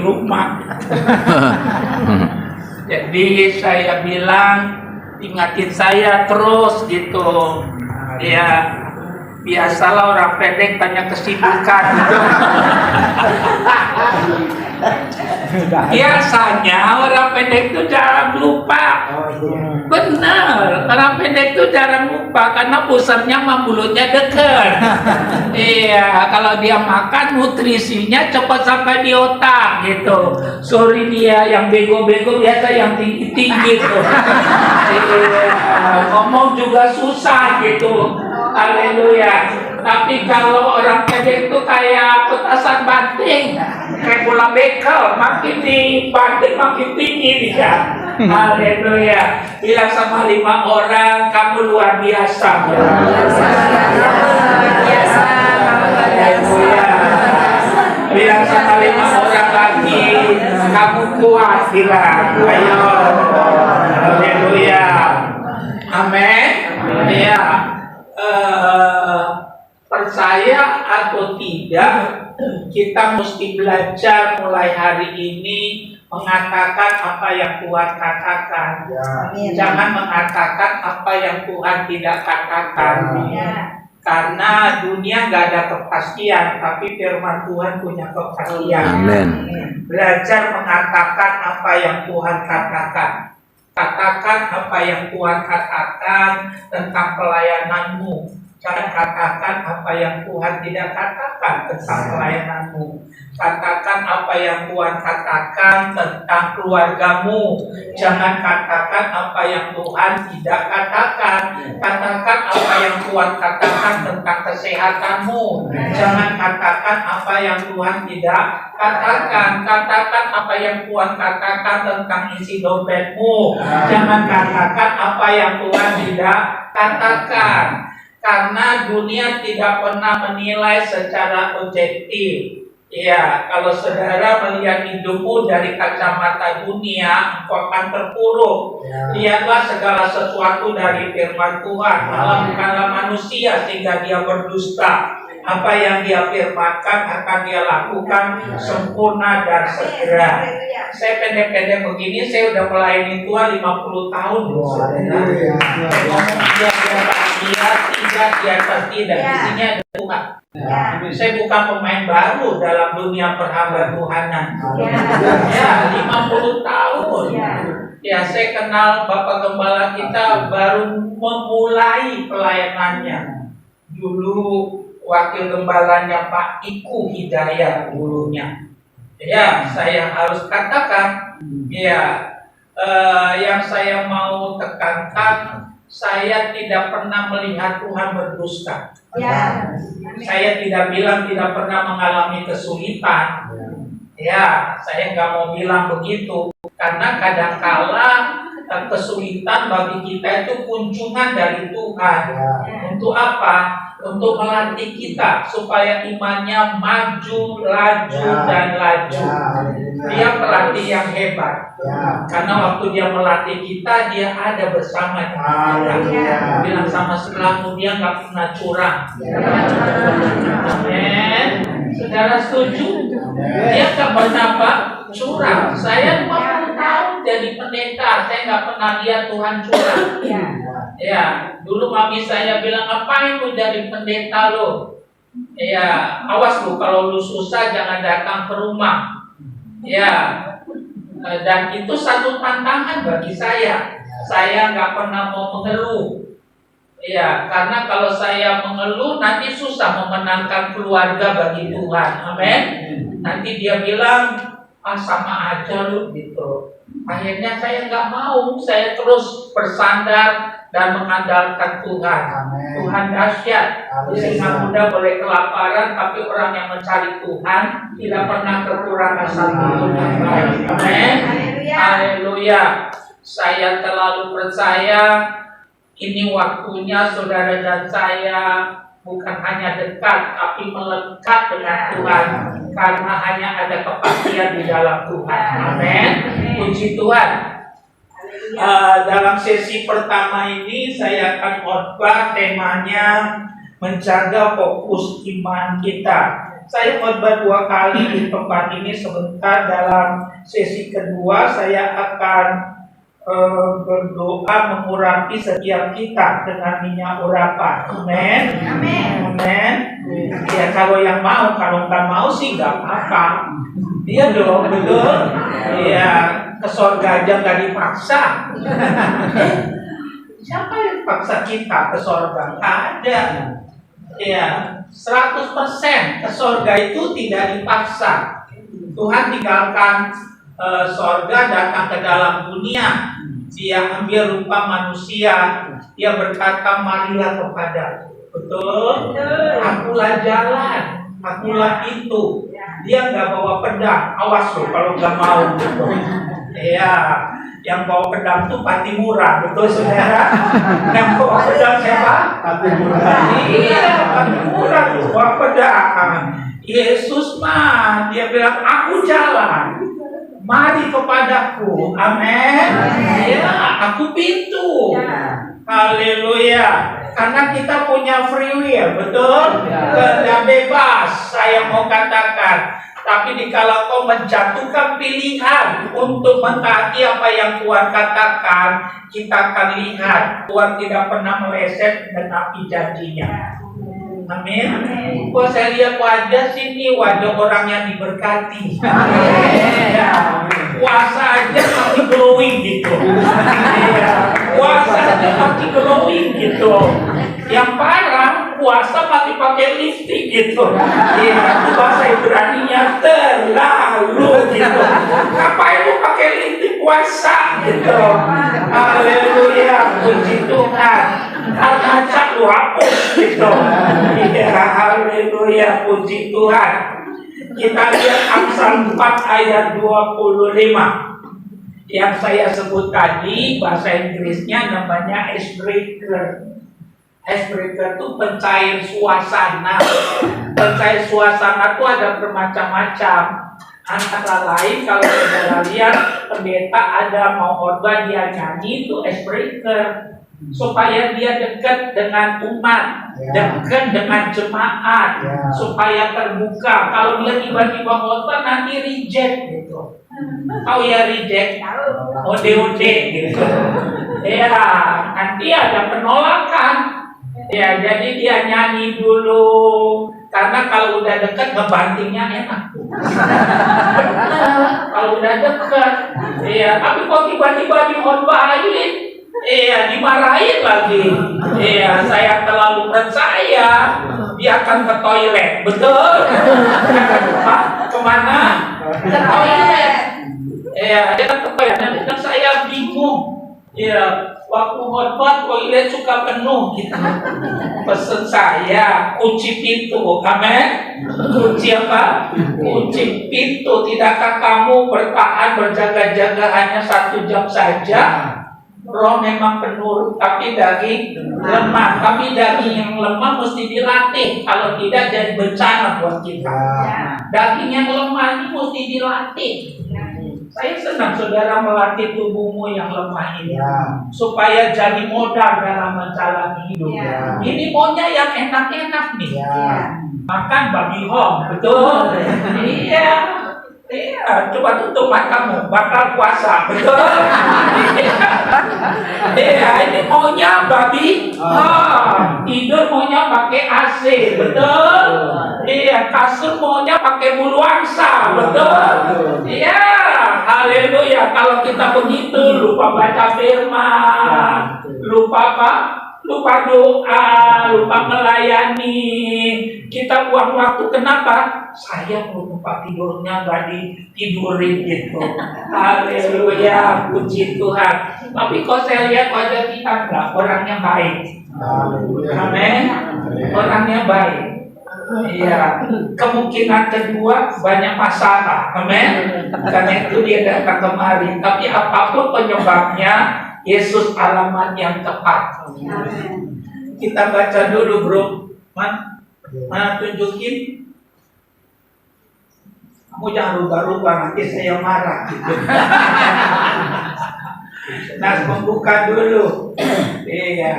rumah. Jadi saya bilang ingatin saya terus gitu. Ya biasalah orang pendek tanya kesibukan gitu. Biasanya orang pendek itu jarang lupa. Benar, orang pendek itu jarang lupa karena pusarnya sama mulutnya dekat. Iya, kalau dia makan nutrisinya cepat sampai di otak gitu. Sorry dia yang bego-bego biasa yang tinggi-tinggi tuh. Iya, ngomong juga susah gitu. Haleluya. Tapi kalau orang pendek itu kayak petasan banting, kayak bola bekel, makin dibanting makin tinggi dia. Haleluya. Bilang sama 5 orang, kamu luar biasa. Haleluya. Bilang sama 5 orang lagi, kamu kuat. Bilang, ayo. Haleluya. Amin. Ya. Percaya atau tidak, kita mesti belajar mulai hari ini mengatakan apa yang Tuhan katakan. Jangan mengatakan apa yang Tuhan tidak katakan. Karena dunia nggak ada kepastian, tapi firman Tuhan punya kepastian. Amin. Belajar mengatakan apa yang Tuhan katakan. Katakan apa yang Tuhan katakan tentang pelayananmu. Jangan katakan apa yang Tuhan tidak katakan tentang pelayananmu. Katakan apa yang Tuhan katakan tentang keluargamu. Jangan katakan apa yang Tuhan tidak katakan. Katakan apa yang Tuhan katakan tentang kesehatanmu. Jangan katakan apa yang Tuhan tidak katakan. Katakan apa yang Tuhan katakan tentang isi dompetmu. Jangan katakan apa yang Tuhan tidak katakan. Karena dunia tidak pernah menilai secara objektif. Ya, kalau saudara melihat hidupmu dari kacamata dunia, engkau akan terpuruk. Lihatlah segala sesuatu dari firman Tuhan. Allah bukanlah manusia sehingga dia berdusta. Apa yang dia firmankan akan dia lakukan sempurna dan segera. Saya pendek-pendek begini, saya udah melayani Tuhan 50 tahun. Dia tidak di atas tidak, isinya ada Tuhan. Saya bukan pemain baru dalam dunia perhamba Tuhanan. Ya, 50 tahun. Ya, saya kenal Bapak Gembala kita baru memulai pelayanannya. Dulu wakil gembalanya Pak Iku Hidayat dulunya. Ya, saya harus katakan, ya, yang saya mau tekankan, saya tidak pernah melihat Tuhan berdusta. Saya tidak bilang tidak pernah mengalami kesulitan. Ya, saya nggak mau bilang begitu. Karena kadangkala kesulitan bagi kita itu kunjungan dari Tuhan. Untuk apa? Untuk melatih kita supaya imannya maju, laju, dan laju. Dia pelatih yang hebat. Karena waktu dia melatih kita, dia ada bersama kita. Bilang sama sebelahmu, dia nggak pernah curang. Amin. Saudara setuju? Dia nggak pernah curang. Saya 50 tahun jadi pendeta, saya nggak pernah lihat Tuhan curang. Ya, dulu mami saya bilang, ngapain lu jadi pendeta lo? Ya, awas lu kalau lu susah jangan datang ke rumah. Ya, dan itu satu tantangan bagi saya. Saya nggak pernah mau mengeluh. Ya, karena kalau saya mengeluh nanti susah memenangkan keluarga bagi Tuhan. Amin. Nanti dia bilang, sama aja lu gitu. Akhirnya saya nggak mau. Saya terus bersandar dan mengandalkan Tuhan. Amen. Tuhan dahsyat. Singa muda boleh kelaparan, tapi orang yang mencari Tuhan tidak pernah kekurangan satupun yang baik. Amin. Haleluya. Saya terlalu percaya ini waktunya saudara dan saya bukan hanya dekat, tapi melekat dengan Tuhan. Karena hanya ada kepastian di dalam Tuhan. Amin. Puji Tuhan. Dalam sesi pertama ini saya akan khotbah temanya menjaga fokus iman kita. Saya khotbah 2 kali di tempat ini. Sebentar dalam sesi kedua saya akan berdoa mengurapi setiap kita dengan minyak urapan. Amin. Amin. Ya kalau yang mau, kalau nggak mau sih nggak apa-apa. Iya dong, betul. Iya, ke surga aja nggak dipaksa. Siapa yang paksa kita ke surga? Nggak ada. Ya, 100% ke surga itu tidak dipaksa. Tuhan tinggalkan surga, datang ke dalam dunia. Dia ambil rupa manusia. Dia berkata, marilah kepadaku. Betul? Akulah jalan, akulah itu. Dia nggak bawa pedang. Awas loh kalau nggak mau. Ya, yang bawa pedang itu Patimura, betul saudara? Yang bawa pedang siapa? Patimura. Iya, Patimura tuh bawa pedang. Yesus mah dia bilang, aku jalan, mari kepadaku. Amin. Ya, aku pintu. Haleluya. Karena kita punya free will, betul? Kehendak bebas, saya mau katakan. Tapi dikala kau menjatuhkan pilihan untuk mentaati apa yang Tuhan katakan, kita akan lihat Tuhan tidak pernah meleset menepi janjinya. Amin. Kok saya lihat wajah sini, wajah orang yang diberkati. Ya, puasa aja masih glowing gitu. Ya, puasa aja masih glowing gitu. Yang parah, puasa masih pakai lipstick gitu. Ya, itu bahasa Ibraninya terlalu gitu. Ngapain lu pakai lipstick puasa gitu? Haleluya, puji Tuhan. Kaca lu hapus gitu. Ya, haleluya, puji Tuhan. Kita lihat Amsal 4 ayat 25. Yang saya sebut tadi bahasa Inggrisnya namanya icebreaker. Icebreaker itu pencair suasana. Pencair suasana itu ada bermacam-macam. Antara lain kalau saudara lihat pendeta ada mau khotbah dia nyanyi itu icebreaker. Supaya dia dekat dengan umat, dekat dengan jemaat, supaya terbuka. Kalau dia tiba-tiba khotbah nanti reject gitu. Tahu ya reject? Ode-ode gitu. Ya, nanti ada penolakan. Ya, jadi dia nyanyi dulu. Karena kalau udah dekat ngebantingnya enak. Kalau udah dekat, ya. Tapi kok tiba-tiba dikhotbahin, dimarahin lagi. Saya terlalu percaya. Dia akan ke toilet, betul? Kemana? Ke toilet. Dia akan ke toilet. Dan saya bingung. Waktu khotbah toilet suka penuh gitu. Pesen saya kunci pintu. Amin. Kunci apa? Kunci pintu. Tidakkah kamu bertahan berjaga-jaga hanya 1 jam saja? Roh memang penurut, tapi daging lemah. Tapi daging yang lemah mesti dilatih. Kalau tidak jadi bencana buat kita. Daging yang lemah ini mesti dilatih. Saya senang saudara melatih tubuhmu yang lemah ini, supaya jadi modal dalam menjalani hidup. Ini maunya yang enak-enak nih. Makan babi hong, betul? Iya. Coba tutup matamu, bakal puasa, betul? Ini maunya babi, tidur maunya pakai AC, betul? Kasur maunya pakai bulu angsa, betul? Haleluya. Kalau kita begitu, lupa baca firman, lupa apa? Lupa doa, lupa melayani. Kita buang waktu, kenapa? Saya mau tempat tidurnya nggak ditidurin gitu. Haleluya, puji Tuhan. Tapi kok saya lihat wajah kita enggak, orangnya baik. Amin. Orangnya baik. Iya. Kemungkinan kedua banyak masalah. Amin. Karena itu dia datang kemari. Tapi apapun penyebabnya, Yesus alamat yang tepat. Kita baca dulu, bro. Mana tunjukin? Kamu jangan rubah-rubah, nanti saya marah gitu. Nah, membuka dulu. Iya,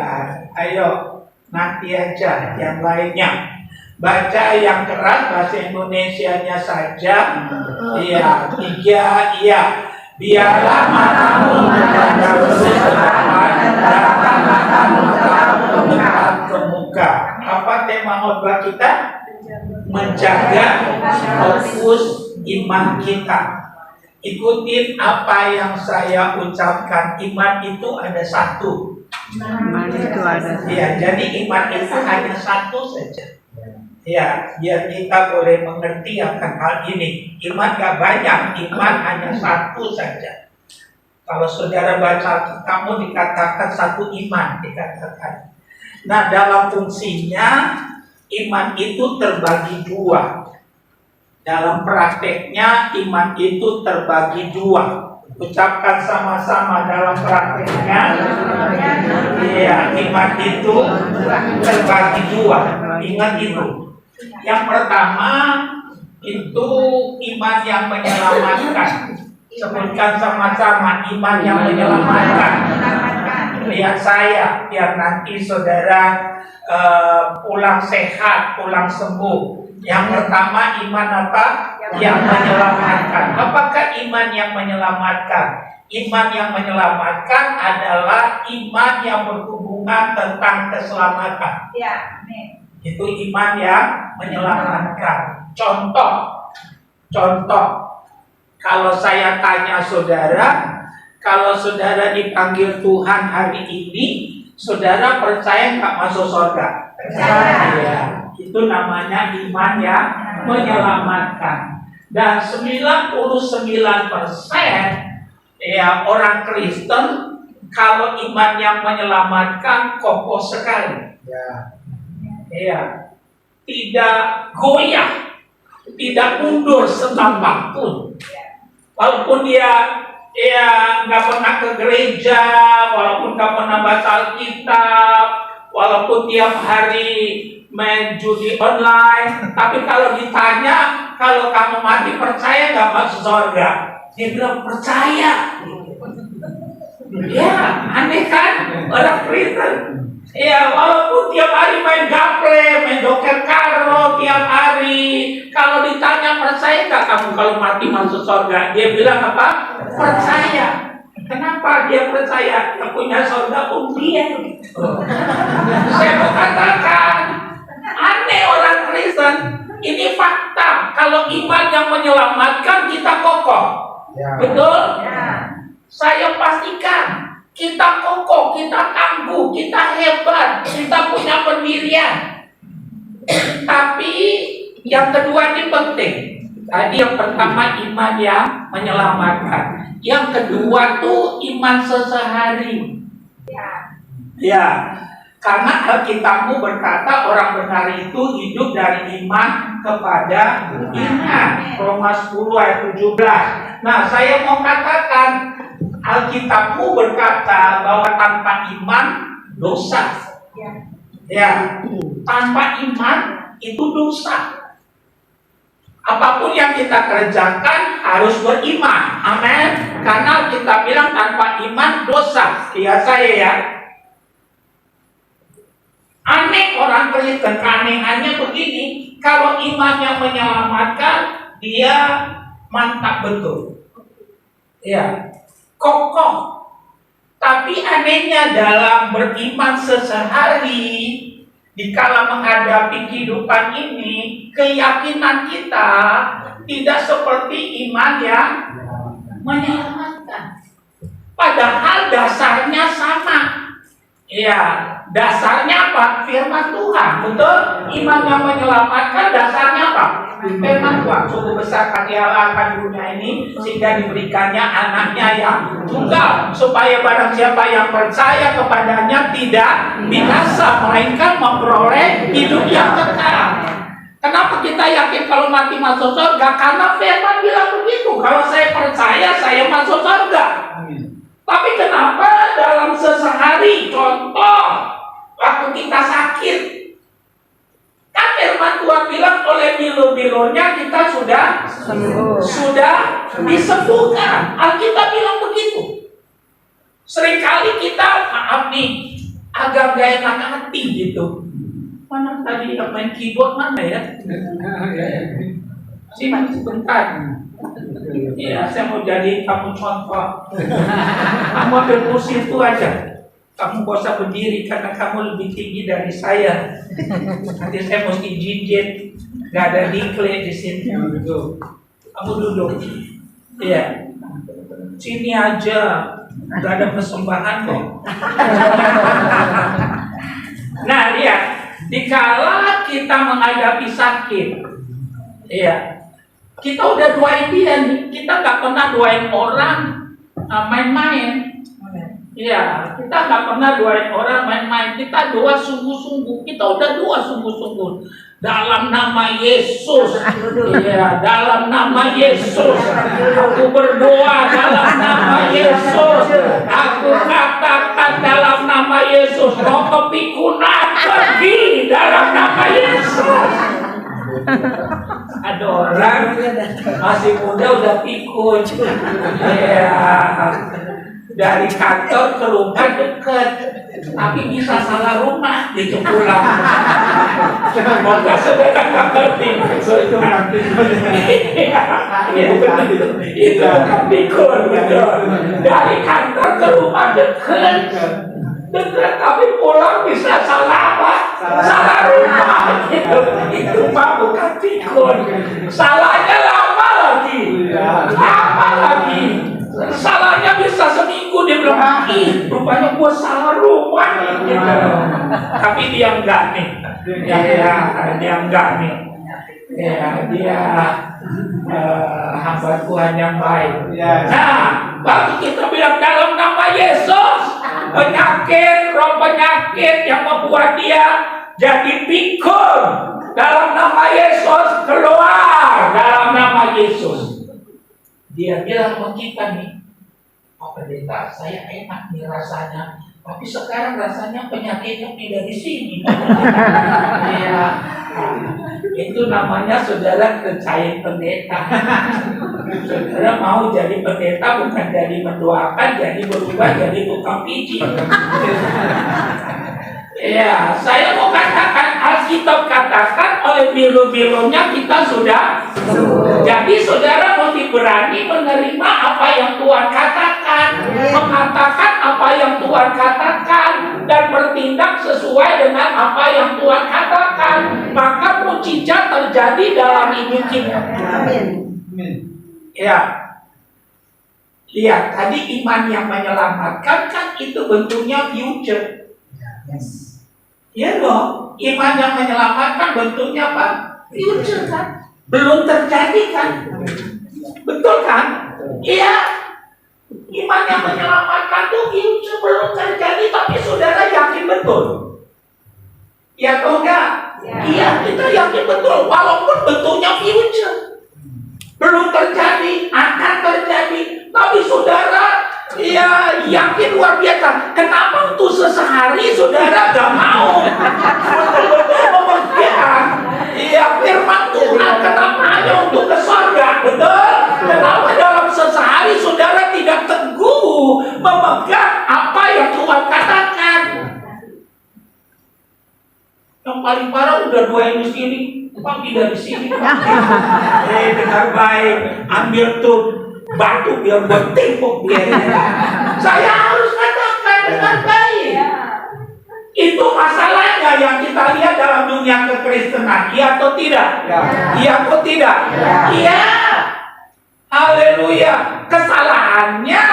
ayo nanti aja yang lainnya. Baca yang keras bahasa Indonesianya saja. Iya, 3, iya. Biarlah matamu memandang depan, datanglah matamu dekat ke muka. Apa tema khotbah kita? Menjaga fokus iman kita. Ikutin apa yang saya ucapkan. Iman itu ada satu. Iman itu ada. Ya, jadi iman itu hanya satu saja. Ya, biar kita boleh mengerti akan hal ini. Iman gak banyak, iman hanya satu saja. Kalau saudara baca kamu dikatakan satu iman, dikatakan. Nah, dalam fungsinya iman itu terbagi dua. Dalam prakteknya iman itu terbagi dua. Ucapkan sama-sama dalam prakteknya. Iya, iman itu terbagi dua. Ingat itu. Yang pertama itu iman yang menyelamatkan. Sebutkan sama-sama, iman yang menyelamatkan. Lihat saya, biar nanti saudara pulang sehat, pulang sembuh. Yang pertama iman apa? Yang menyelamatkan. Apakah iman yang menyelamatkan? Iman yang menyelamatkan adalah iman yang berhubungan tentang keselamatan. Ya, Itu iman yang menyelamatkan. Contoh, kalau saya tanya saudara, kalau saudara dipanggil Tuhan hari ini, saudara percaya nggak masuk surga? Percaya. Itu namanya iman yang menyelamatkan. Dan 99% ya orang Kristen kalau iman yang menyelamatkan kokoh sekali. Ya, tidak goyah, tidak mundur setapak pun. Walaupun dia nggak pernah ke gereja, walaupun nggak pernah baca Alkitab, walaupun tiap hari main judi online, tapi kalau ditanya, kalau kamu mati percaya nggak masuk surga? Dia bilang percaya. Ya, aneh kan orang Kristen. Ya, walaupun tiap hari main gaple, main joker karo tiap hari, kalau ditanya percaya nggak kamu kalau mati masuk surga? Dia bilang apa? Percaya. Kenapa dia percaya? Yang punya surga undian. Saya mau katakan, aneh orang Kristen. Ini fakta. Kalau iman yang menyelamatkan kita kokoh, betul? Saya pastikan. Kita kokoh, kita tangguh, kita hebat, kita punya pendirian. Tapi yang kedua ini penting. Tadi yang pertama iman yang menyelamatkan. Yang kedua tuh iman sesehari. Ya, karena Alkitabmu berkata orang benar itu hidup dari iman kepada iman. Roma 10 ayat 17. Nah, saya mau katakan Alkitabmu berkata bahwa tanpa iman dosa. Ya, tanpa iman itu dosa. Apapun yang kita kerjakan harus beriman. Amin. Karena kita bilang tanpa iman dosa. Lihat saya ya. Aneh orang Kristen, keanehannya begini. Kalau iman yang menyelamatkan, dia mantap betul. Ya, kokoh. Tapi anehnya dalam beriman sehari, dikala menghadapi kehidupan ini, keyakinan kita tidak seperti iman yang menyelamatkan. Padahal dasarnya sama. Ya, dasarnya apa? Firman Tuhan, betul? Iman yang menyelamatkan dasarnya apa? Firman Tuhan. Sungguh besar kasih Allah akan dunia ini sehingga diberikannya anaknya yang tunggal, supaya barang siapa yang percaya kepadanya tidak binasa, melainkan memperoleh hidup yang kekal. Kenapa kita yakin kalau mati masuk surga? Karena firman bilang begitu. Kalau saya percaya, saya masuk surga. Tapi kenapa dalam sehari, contoh, waktu kita sakit, kan firman Tuhan bilang oleh bilo-bilonya kita sudah sembuh, sudah disembuhkan. Alkitab bilang begitu. Seringkali kita, maaf nih, agak gak enak hati gitu. Mana tadi yang main keyboard mana ya? Sini sebentar. Iya, saya mau jadi kamu contoh. Kamu ambil kursi itu aja. Kamu gak usah berdiri karena kamu lebih tinggi dari saya. Nanti saya mesti jinjit. Gak ada dikle di sini. Kamu duduk. Iya. Sini aja. Gak ada persembahan kok. Nah, lihat. Dikala kita menghadapi sakit, iya. Kita udah doain dia nih. Kita gak pernah doain orang main-main. Iya, kita nggak pernah doain orang main-main. Kita doa sungguh-sungguh. Kita udah doa sungguh-sungguh. Dalam nama Yesus. Iya, dalam nama Yesus. Aku berdoa dalam nama Yesus. Aku katakan dalam nama Yesus. Roh kepikunan pergi dalam nama Yesus. Ada orang masih muda udah pikun. Iya. Dari kantor ke rumah dekat, tapi bisa salah rumah gitu pulang. Maka saudara nggak ngerti itu nanti. Itu bukan pikun, betul. Dari kantor ke rumah dekat, tapi pulang bisa salah apa? Salah rumah. Itu mah bukan pikun. Salahnya lama lagi, lama lagi. Salahnya bisa seminggu dia bilang, ih, rupanya gua salah rumah nih, gitu. Tapi dia enggak nih, dia enggak nih, dia hamba Tuhan yang baik. Nah, waktu kita bilang dalam nama Yesus, penyakit, roh penyakit yang membuat dia jadi pikun, dalam nama Yesus keluar, dalam nama Yesus. Dia bilang sama kita nih, Pak Pendeta, saya enak nih rasanya, tapi sekarang rasanya penyakitnya pindah di sini. Ya, itu namanya saudara kerjain pendeta. Saudara mau jadi pendeta bukan jadi mendoakan, jadi berubah jadi tukang pijit. Ya, saya mau katakan, Alkitab katakan oleh bilu-bilunya kita sudah. Jadi saudara mesti berani menerima apa yang Tuhan katakan, mengatakan apa yang Tuhan katakan, dan bertindak sesuai dengan apa yang Tuhan katakan. Maka mukjizat terjadi dalam hidup kita. Amin. Ya. Lihat, tadi iman yang menyelamatkan kan itu bentuknya future. Ya loh, iman yang menyelamatkan bentuknya apa? Future kan? Belum terjadi kan? Betul kan? Iya. Iman yang menyelamatkan itu future belum terjadi, tapi saudara yakin betul. Ya atau enggak? Iya, kita yakin betul. Walaupun bentuknya future belum terjadi, akan terjadi, tapi saudara yakin luar biasa. Kenapa untuk sesehari saudara gak mau betul-betul memegang firman Tuhan? Kenapa hanya untuk ke surga? Betul? Kenapa dalam sesehari saudara tidak teguh memegang apa yang Tuhan katakan? Yang paling parah udah doain di sini, pindah di sini. Dengar baik, ambil tuh batu biar buat tembok biar. Saya harus katakan dengan baik. Itu masalahnya yang kita lihat dalam dunia kekristenan, iya atau tidak? Iya atau tidak? Iya. Haleluya. Kesalahannya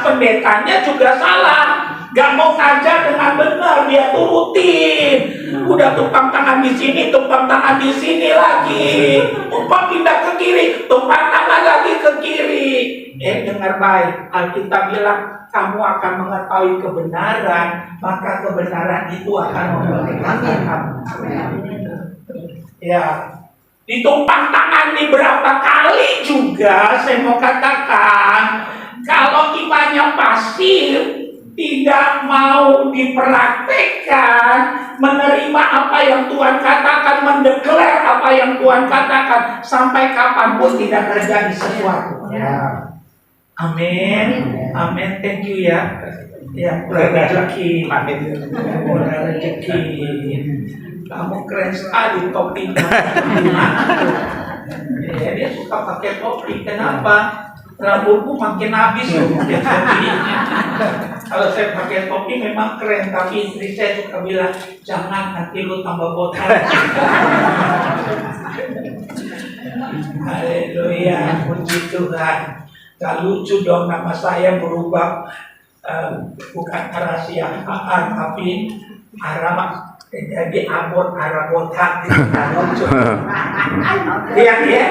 pendetanya juga salah. Gak mau ngajar dengan benar, dia turutin. Udah tumpang tangan di sini, tumpang tangan di sini lagi. Tumpang pindah ke kiri, tumpang tangan lagi ke kiri. Dengar baik, Alkitab bilang kamu akan mengetahui kebenaran, maka kebenaran itu akan memerdekakan kamu. Ya, ditumpang tangan di berapa kali juga saya mau katakan, kalau imannya pasif, tidak mau dipraktekkan, menerima apa yang Tuhan katakan, mendeklar apa yang Tuhan katakan, sampai kapanpun tidak terjadi sesuatu. Ya. Amin. Amin. Thank you ya. Ya, murah rezeki. Murah rezeki. Kamu keren sekali topinya. Ya, dia suka pakai topi. Kenapa? Rambutku makin habis loh pakai topi. Kalau saya pakai topi memang keren, tapi istri saya suka bilang, jangan nanti lu tambah botak. Haleluya, puji Tuhan. Gak lucu dong nama saya berubah, bukan Arasiaan, tapi Arab. Jadi abot Arabotak. Lihat ya,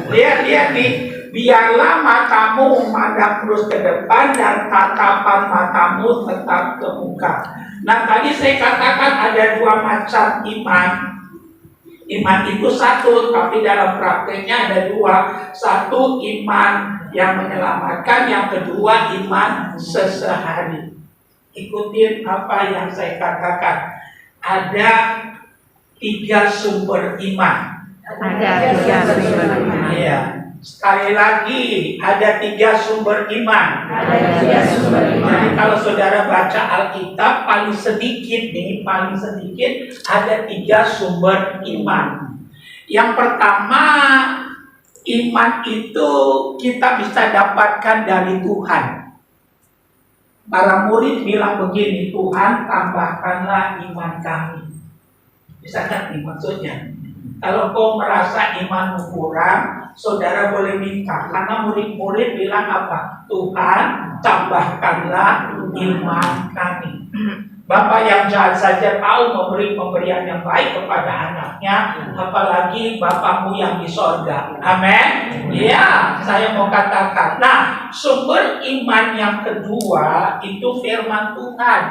lihat nih. Biarlah matamu memandang terus ke depan dan tatapan matamu tetap ke muka. Nah, tadi saya katakan ada dua macam iman. Iman itu satu, tapi dalam prakteknya ada dua. Satu, iman yang menyelamatkan. Yang kedua, iman sesehari. Ikutin apa yang saya katakan. Ada 3 sumber iman. Ada 3 sumber iman. Iya. Sekali lagi, ada 3 sumber iman. Ada 3 sumber iman. Jadi kalau saudara baca Alkitab, paling sedikit ada 3 sumber iman. Yang pertama, iman itu kita bisa dapatkan dari Tuhan. Para murid bilang begini, Tuhan tambahkanlah iman kami. Bisa kan nih maksudnya? Kalau kau merasa imanmu kurang, saudara boleh minta. Karena murid-murid bilang apa? Tuhan, tambahkanlah iman kami. Bapak yang jahat saja tahu memberi pemberian yang baik kepada anaknya, apalagi Bapakmu yang di sorga. Amin. Ya, saya mau katakan. Nah, sumber iman yang kedua itu firman Tuhan.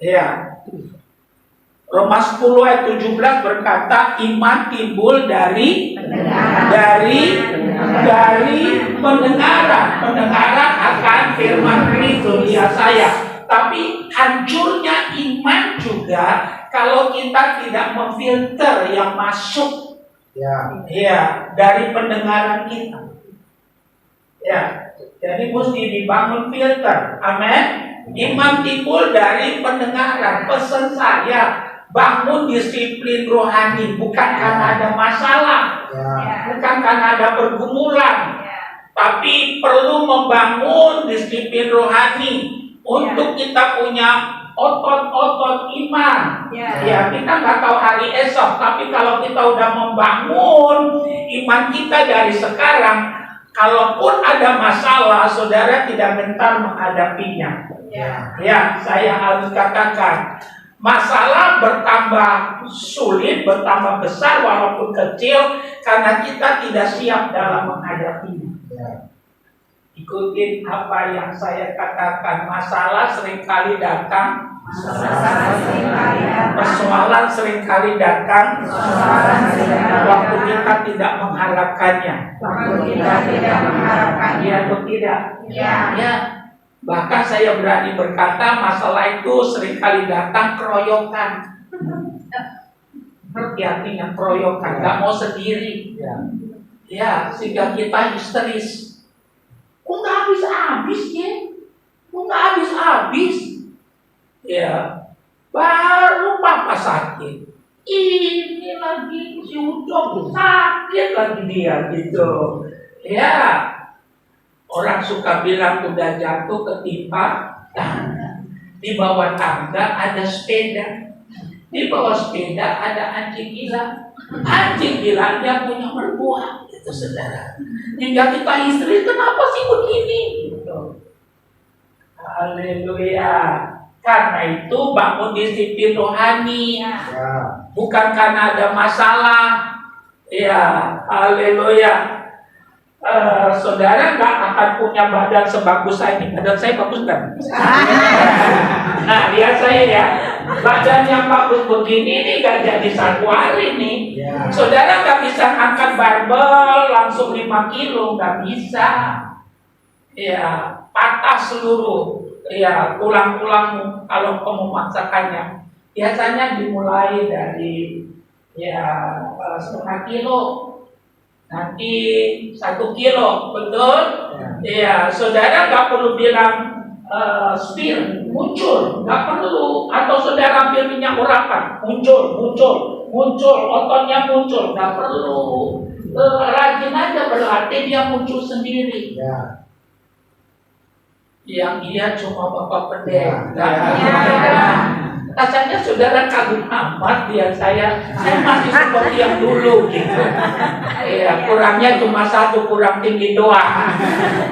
Ya. Roma 10 ayat 17 berkata iman timbul dari pendengaran akan firman Kristus ya saya. Tapi hancurnya iman juga kalau kita tidak memfilter yang masuk ya dari pendengaran kita. Ya, jadi mesti dibangun filter. Amin. Iman timbul dari pendengaran. Pesan saya, bangun disiplin rohani, bukan karena ada masalah, bukan karena ada pergumulan, tapi perlu membangun disiplin rohani untuk kita punya otot-otot iman. Ya, kita nggak tahu hari esok, tapi kalau kita udah membangun iman kita dari sekarang, kalaupun ada masalah, saudara tidak gentar menghadapinya. Ya, saya harus katakan, masalah bertambah sulit, bertambah besar walaupun kecil karena kita tidak siap dalam menghadapinya. Ikutin apa yang saya katakan. Masalah seringkali datang, persoalan seringkali datang waktu kita tidak mengharapkannya. Ya atau tidak? Ya. Bahkan saya berani berkata masalah itu seringkali datang keroyokan. Ngerti artinya keroyokan, gak mau sendiri. Ya, sehingga kita histeris. Kok gak habis-habis ya? Kok gak habis-habis? Ya, baru papa sakit. Ini lagi si Ucok sakit lagi dia gitu. Ya. Orang suka bilang udah jatuh ketimpa tangga. Di bawah tangga ada sepeda. Di bawah sepeda ada anjing gila. Anjing gilanya punya mertua. Itu saudara. Hingga kita istri, kenapa sih begini? Gitu. Haleluya. Karena itu bangun disiplin rohani. Bukan karena ada masalah. Ya, haleluya. Saudara nggak akan punya badan sebagus saya ini. Badan saya bagus kan? Nah, lihat saya ya, badan yang bagus begini nih gak jadi 1 hari nih. Saudara nggak bisa angkat barbel langsung 5 kilo, nggak bisa. Ya, patah seluruh. Ya, tulang-tulangmu kalau kamu memaksakannya. Biasanya dimulai dari 1/2 kilo. nanti 1 kilo, betul? Iya, saudara nggak perlu bilang spill, muncul, nggak perlu. Atau saudara ambil minyak urapan, muncul, ototnya muncul, nggak perlu. Rajin aja, berarti dia muncul sendiri. Yang dia cuma bapak pendeta. Rasanya saudara kagum amat dia saya masih seperti yang dulu gitu. Ya, kurangnya cuma 1, kurang tinggi doang.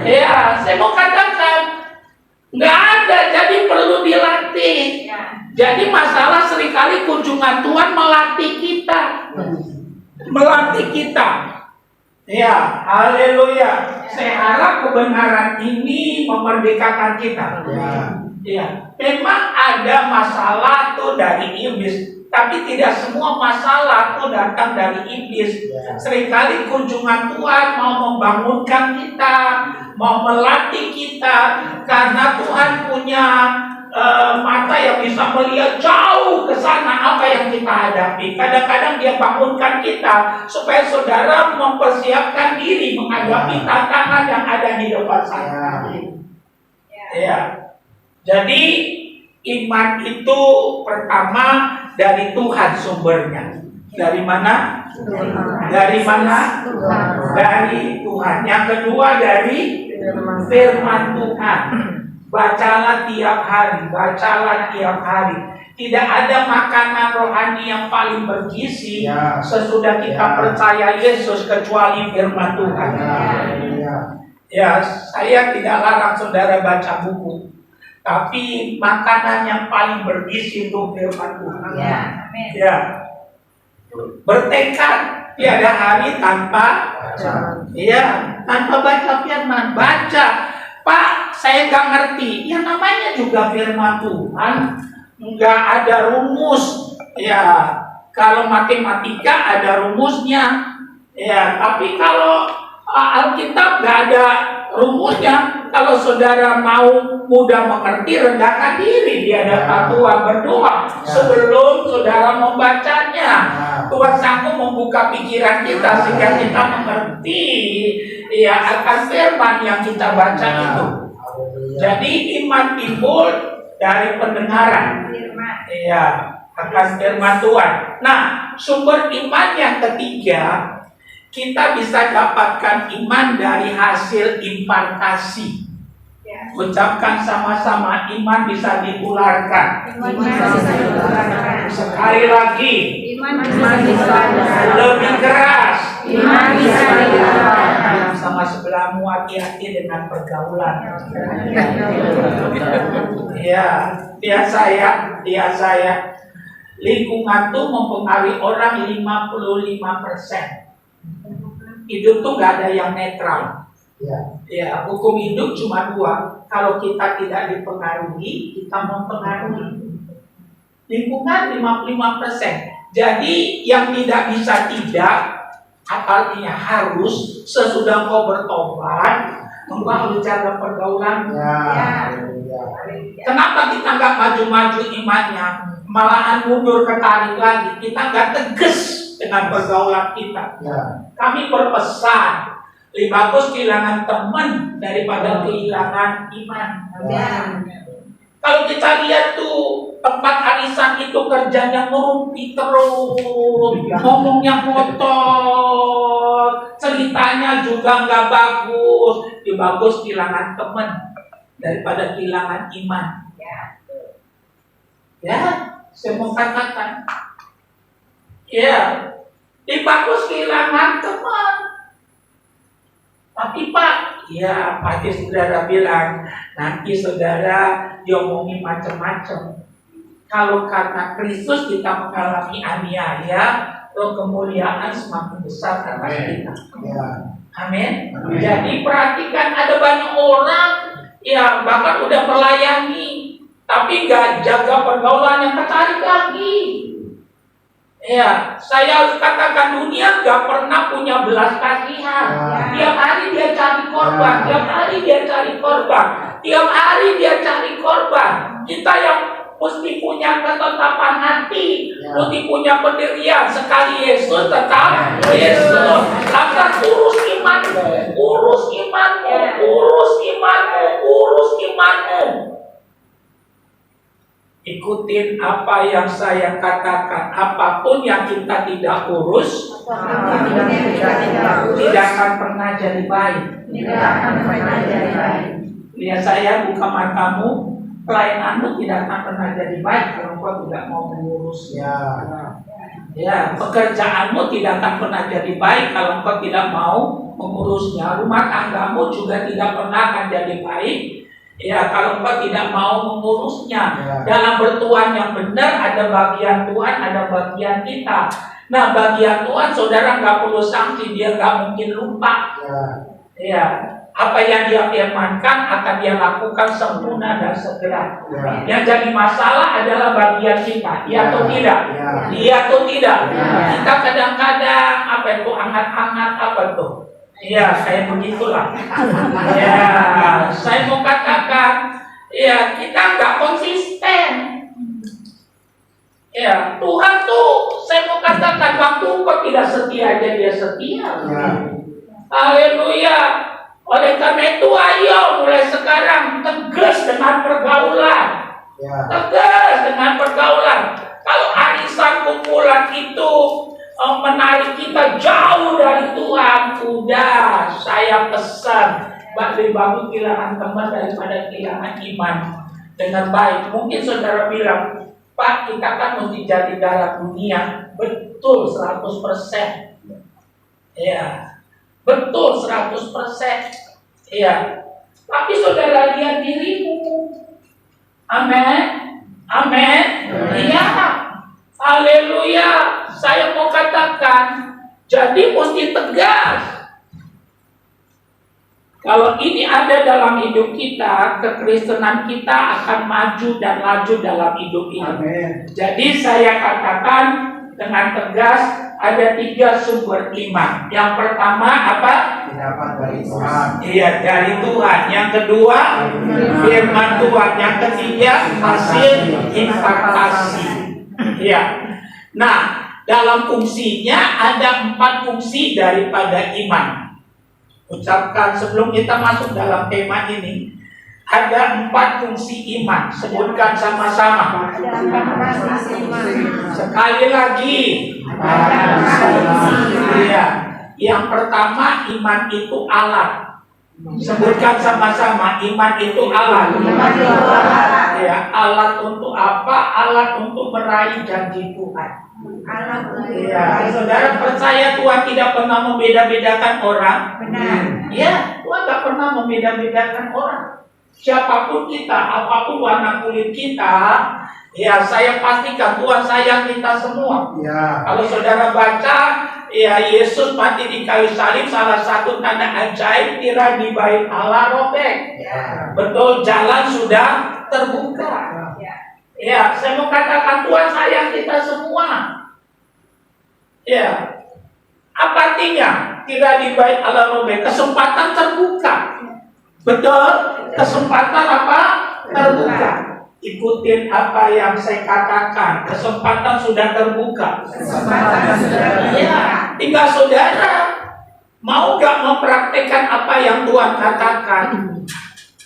Ya, saya mau katakan nggak ada, jadi perlu dilatih. Jadi masalah seringkali kunjungan Tuhan melatih kita. Ya, haleluya. Saya harap kebenaran ini memerdekakan kita. Ya, memang ada masalah tuh dari iblis, tapi tidak semua masalah tuh datang dari iblis. Seringkali kunjungan Tuhan mau membangunkan kita, mau melatih kita, karena Tuhan punya mata yang bisa melihat jauh ke sana apa yang kita hadapi. Kadang-kadang dia bangunkan kita supaya saudara mempersiapkan diri menghadapi tantangan yang ada di depan sana. Ya. Jadi iman itu pertama dari Tuhan sumbernya. Dari mana? Dari mana? Dari Tuhan. Yang kedua dari firman Tuhan. Bacalah tiap hari. Tidak ada makanan rohani yang paling bergizi sesudah kita percaya Yesus kecuali firman Tuhan. Ya, saya tidak larang saudara baca buku. Tapi makanan yang paling bergizi untuk firman Tuhan. Ya. Bertekad tiada hari tanpa tanpa baca firman. Baca, Pak, saya nggak ngerti. Yang namanya juga firman Tuhan, nggak ada rumus. Ya, kalau matematika ada rumusnya. Ya, tapi kalau Alkitab nggak ada rumusnya. Kalau saudara mau mudah mengerti, rendahkan diri di hadapan Tuhan, berdoa sebelum saudara membacanya. Tuhan sanggup membuka pikiran kita sehingga kita mengerti akan firman yang kita baca itu. Jadi iman timbul dari pendengaran akan firman Tuhan. Nah, sumber iman yang ketiga, kita bisa dapatkan iman dari hasil impartasi. Ucapkan sama-sama, iman bisa ditularkan. Sekali lagi, lebih keras. Sama sebelahmu, hati-hati dengan pergaulan. Ya, biasa ya. Lingkungan tuh mempengaruhi orang 55%. Hidup tuh nggak ada yang netral. Ya, hukum hidup cuma 2. Kalau kita tidak dipengaruhi, kita mempengaruhi. Lingkungan 55%. Jadi yang tidak bisa tidak, artinya harus sesudah kau bertobat, mengubah cara pergaulan. Kenapa kita nggak maju-maju imannya, malahan mundur ketarik lagi? Kita nggak tegas dengan pergaulan kita. Kami berpesan, lebih bagus kehilangan teman daripada kehilangan iman. Kalau kita lihat tuh tempat arisan itu kerjanya merumpi terus, ngomongnya kotor, ceritanya juga nggak bagus. Lebih bagus kehilangan teman daripada kehilangan iman. Ya, saya mau katakan, lebih bagus kehilangan teman. Tapi Pak, pasti saudara bilang, nanti saudara diomongin macam-macam. Kalau karena Kristus kita mengalami aniaya, kemuliaan semakin besar atas kita. Amin. Jadi perhatikan, ada banyak orang bahkan udah melayani, tapi nggak jaga pergaulan yang ketarik lagi. Saya harus katakan, dunia gak pernah punya belas kasihan. Tiap hari dia cari korban. Kita yang mesti punya ketetapan hati, mesti punya pendirian. Sekali Yesus tetap Yesus. Lantas urus imanmu, urus imanmu, urus imanmu, urus imanmu. Ikutin apa yang saya katakan. Apapun yang kita tidak urus, tidak akan pernah jadi baik. Lihat saya, buka matamu. Pelayananmu tidak akan pernah jadi baik kalau kau tidak mau mengurusnya. Ya, pekerjaanmu tidak akan pernah jadi baik kalau kau tidak mau mengurusnya. Rumah tanggamu juga tidak pernah akan jadi baik, ya, kalau kau tidak mau mengurusnya. Dalam bertuhan yang benar ada bagian Tuhan, ada bagian kita. Nah, bagian Tuhan saudara nggak perlu sanksi, dia nggak mungkin lupa. Ya. Apa yang dia firmankan akan dia lakukan sempurna dan segera. Yang jadi masalah adalah bagian kita, iya atau tidak? Iya atau tidak? Kita kadang-kadang apa itu hangat-hangat apa tuh? Iya, saya begitulah. Ya, saya mau katakan, ya kita nggak konsisten. Ya, Tuhan tuh, saya mau katakan waktu kok tidak setia aja dia setia. Haleluya. Oleh karena itu ayo mulai sekarang tegas dengan pergaulan. Tegas dengan pergaulan. Kalau arisan kumpulan itu menarik kita jauh dari Tuhan, udah saya pesan lebih bagus kehilangan teman daripada kehilangan iman. Dengan baik, mungkin saudara bilang, Pak, kita kan mesti jadi dalam dunia. Betul 100%. Ya. Betul 100%. Iya. Tapi saudara lihat dirimu. Amin. Amin. Iya. Haleluya. Saya mau katakan, jadi mesti tegas. Kalau ini ada dalam hidup kita, kekristenan kita akan maju dan laju dalam hidup ini. Amin. Jadi saya katakan dengan tegas, ada 3 sumber iman. Yang pertama apa? Didapat dari Tuhan. Iya, dari Tuhan. Yang kedua, firman Tuhan. Yang ketiga, hasil impartasi. Iya. Nah, dalam fungsinya ada 4 fungsi daripada iman. Ucapkan sebelum kita masuk dalam tema ini. Ada 4 fungsi iman. Sebutkan sama-sama. Sekali lagi. Iya. Yang pertama, iman itu alat. Sebutkan sama-sama. Iman itu alat. Ya, alat untuk apa? Alat untuk meraih janji Tuhan. Ya, saudara percaya Tuhan tidak pernah membeda-bedakan orang? Benar. Ya, Tuhan tidak pernah membeda-bedakan orang. Siapapun kita, apapun warna kulit kita, ya saya pastikan Tuhan sayang kita semua. Ya. Kalau saudara baca, ya Yesus mati di kayu salib, salah satu tanda ajaib tirai di bait Allah robek. Ya. Betul, jalan sudah terbuka. Ya, saya mau katakan Tuhan sayang kita semua. Ya, apa artinya tirai di bait Allah robek? Kesempatan terbuka. Betul, kesempatan apa? Terbuka. Ikutin apa yang saya katakan. Kesempatan sudah terbuka. Iya, tinggal saudara mau gak mempraktekkan apa yang Tuhan katakan.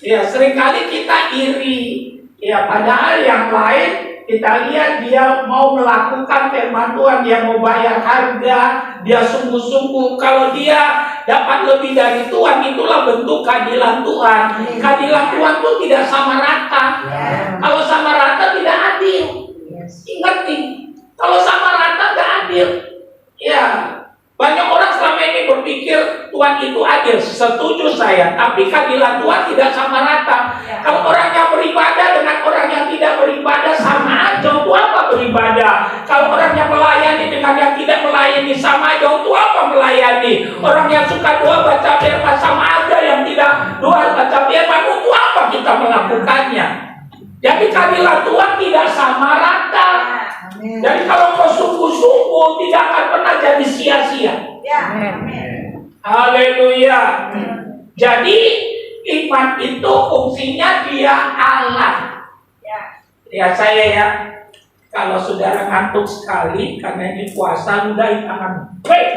Ya, seringkali kita iri. Ya, padahal yang lain kita lihat dia mau melakukan firman Tuhan, dia mau bayar harga, dia sungguh-sungguh. Kalau dia dapat lebih dari Tuhan, itulah bentuk keadilan Tuhan. Keadilan Tuhan itu tidak sama rata. Kalau sama rata tidak adil. Ingat nih, kalau sama rata tidak adil. Ya, banyak orang selama ini berpikir Tuhan itu adil. Setuju saya, tapi keadilan Tuhan tidak sama rata. Kalau orang yang beribadah dengan orang yang tidak beribadah sama aja, untuk apa beribadah? Kalau orang yang melayani dengan yang tidak melayani sama aja, untuk apa melayani? Orang yang suka doa baca firman sama aja, yang tidak doa baca firman, untuk apa kita melakukannya? Jadi keadilan Tuhan tidak sama rata. Jadi kalau kau sungguh-sungguh tidak akan pernah jadi sia-sia. Haleluya. Jadi iman itu fungsinya dia alat. Ya saya ya, kalau saudara ngantuk sekali karena ini puasa, ludahin tangan. Weh!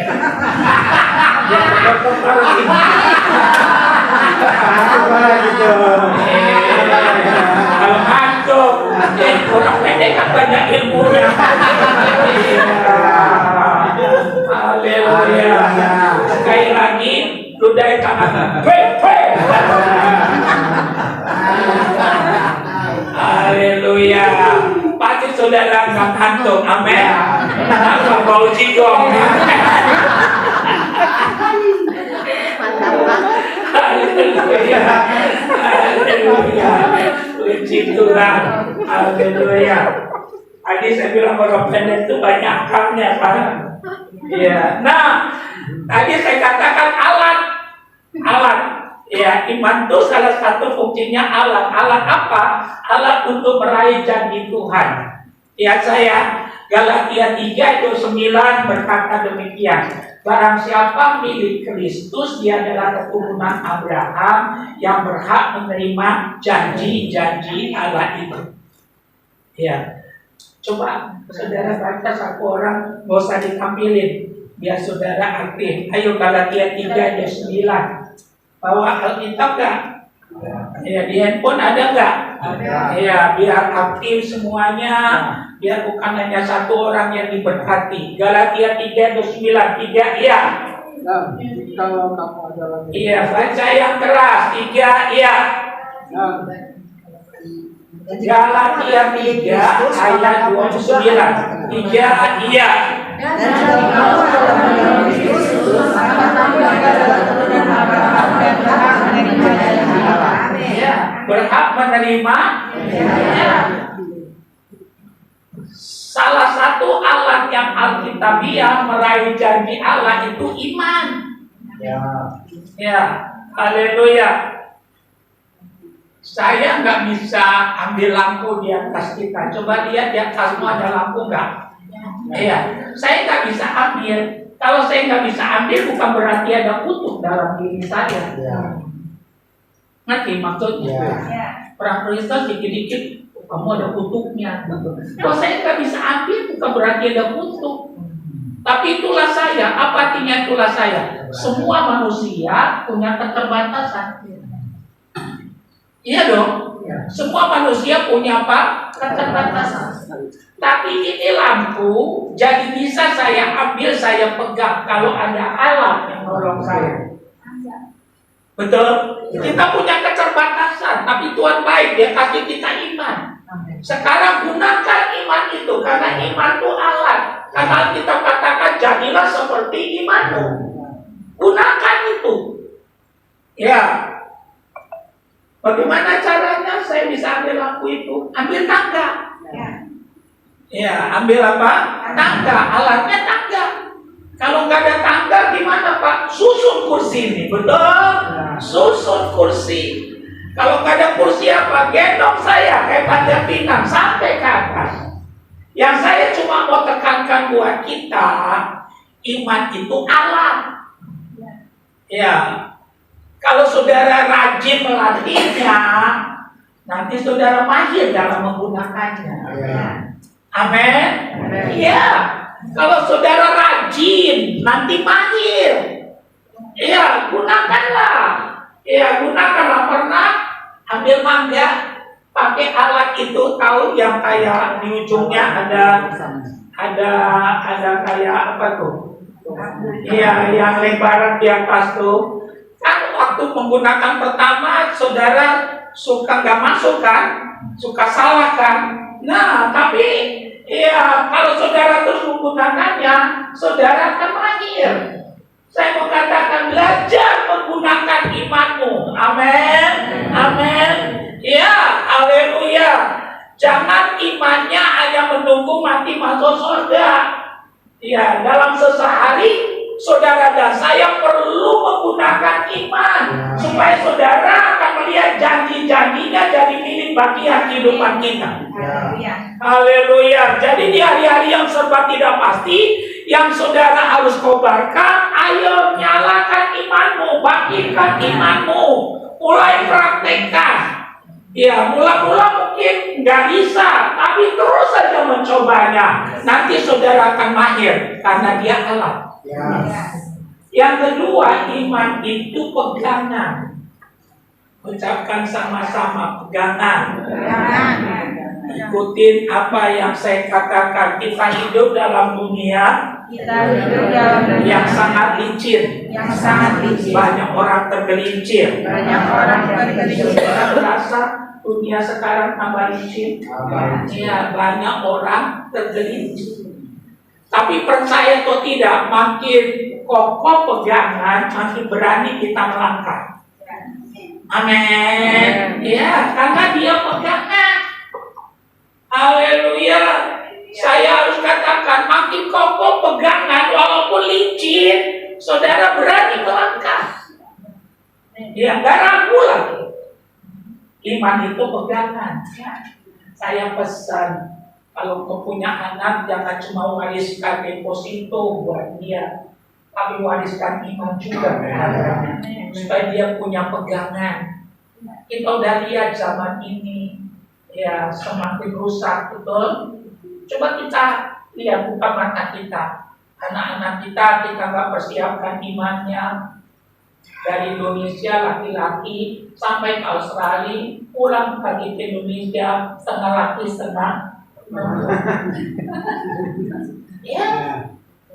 Kalau ngantuk, orang pendek kan banyak ilmunya. Haleluya. Sekali lagi, ludahin tangan. Weh! Haleluya. Pasti saudara nggak ngantuk, amin. Apa bau jigong? Haleluya. Haleluya. Puji Tuhan. Haleluya. Tadi saya bilang orang pendek itu banyak akalnya, Pak. Iya. Nah, tadi saya katakan alat. Ya, iman itu salah satu fungsinya alat. Alat apa? Alat untuk meraih janji Tuhan. Ya saya, Galatia 3:9 berkata demikian. Barang siapa milik Kristus, dia adalah keturunan Abraham yang berhak menerima janji-janji Allah itu. Ya, coba saudara baca satu orang, nggak usah ditampilin, biar saudara aktif. Ayo Galatia 3:9. Bawa Alkitab gak? Ya, di handphone ada gak? Ada. Ya, biar aktif semuanya, biar bukan hanya satu orang yang diberkati. Galatia 3:9, 3 iya. Kalau kamu adalah Iya, baca yang keras, 3 iya. Galatia 3 ayat 29, 3 iya. Berhak menerima. Salah satu alat yang Alkitabiah meraih janji Allah itu iman. Ya, haleluya. Saya nggak bisa ambil lampu di atas kita. Coba lihat di atasmu ada lampu nggak? Iya, saya nggak bisa ambil. Kalau saya nggak bisa ambil, bukan berarti ada kutuk dalam diri saya. Ngerti maksudnya? Orang Kristen dikit-dikit, kamu ada kutuknya. Kalau saya nggak bisa ambil, bukan berarti ada kutuk. Tapi itulah saya. Apa artinya itulah saya? Semua manusia punya keterbatasan. Iya dong. Semua manusia punya apa? Keterbatasan. Tapi ini lampu, jadi bisa saya ambil, saya pegang kalau ada alat yang nolong saya. Betul? Kita punya keterbatasan, tapi Tuhan baik, Dia kasih kita iman. Sekarang gunakan iman itu, karena iman itu alat. Karena kita katakan jadilah seperti imanmu. Gunakan itu. Ya. Bagaimana caranya saya bisa ambil lampu itu? Ambil tangga. Ya, ambil apa? Tangga. Alatnya tangga. Kalau nggak ada tangga gimana Pak? Susun kursi ini, betul? Susun kursi. Kalau nggak ada kursi apa? Gendong saya kayak Panjang Pinang sampai ke atas. Yang saya cuma mau tekankan buat kita, iman itu alat. Ya, kalau saudara rajin melatihnya, nanti saudara mahir dalam menggunakannya. Amin. Iya. Kalau saudara rajin, nanti mahir. Iya, gunakanlah. Iya, gunakanlah. Pernah ambil mangga, pakai alat itu, tahu yang kayak di ujungnya ada kayak apa tuh? Iya, yang lebaran di atas tuh. Kan waktu menggunakan pertama, saudara suka nggak masuk kan? Suka salah kan? Nah, tapi iya, kalau saudara terus menggunakannya, saudara akan mahir. Saya mau katakan belajar menggunakan imanmu. Amin. Amin. Ya, haleluya. Jangan imannya hanya menunggu mati masuk surga. Ya, dalam sesehari saudara dan saya perlu menggunakan iman supaya saudara akan melihat janji-janjinya jadi milik bagian kehidupan kita. Haleluya. Jadi di hari-hari yang serba tidak pasti, yang saudara harus kobarkan, ayo nyalakan imanmu, bagikan imanmu, mulai praktekkan. Ya, mula-mula mungkin nggak bisa, tapi terus saja mencobanya. Nanti saudara akan mahir karena dia alat. Yang kedua, iman itu pegangan. Ucapkan sama-sama, pegangan. Ikutin apa yang saya katakan. Kita hidup dalam dunia yang sangat licin. Banyak orang tergelincir. Saya merasa dunia sekarang tambah licin. Ya, banyak orang tergelincir. Tapi percaya atau tidak, makin kokoh pegangan, makin berani kita melangkah. Amin. Ya, karena dia pegangan. Haleluya. Saya harus katakan, makin kokoh pegangan, walaupun licin, saudara berani melangkah. Ya, gak ragu lagi. Iman itu pegangan. Saya pesan, kalau kau punya anak, jangan cuma wariskan deposito buat dia, tapi wariskan iman juga, supaya dia punya pegangan. Kita udah lihat zaman ini, ya semakin rusak, betul. Coba kita lihat, buka mata kita, anak-anak kita nggak persiapkan imannya. Dari Indonesia laki-laki sampai ke Australia, pulang lagi ke Indonesia, setengah laki setengah. Ya,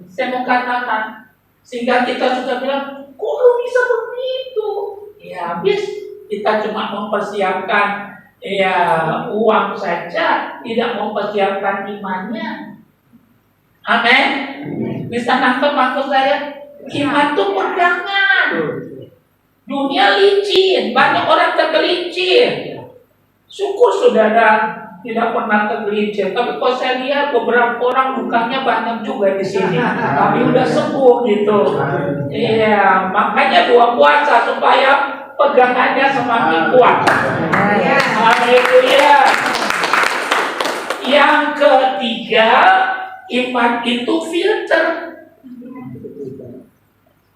saya mau katakan, sehingga kita sudah bilang, kok lu bisa begitu? Ya, habis kita cuma mempersiapkan ya uang saja, tidak mempersiapkan imannya. Amin. Bisa nangkep maksud saya? Iman itu pegangan. Dunia licin, banyak orang tergelincir. Syukur saudara tidak pernah tergelincir. Tapi kalau saya lihat beberapa orang lukanya banyak juga di sini, tapi udah sembuh gitu. Iya, makanya dua puasa supaya pegangannya semakin kuat. Haleluya. Yang ketiga, iman itu filter.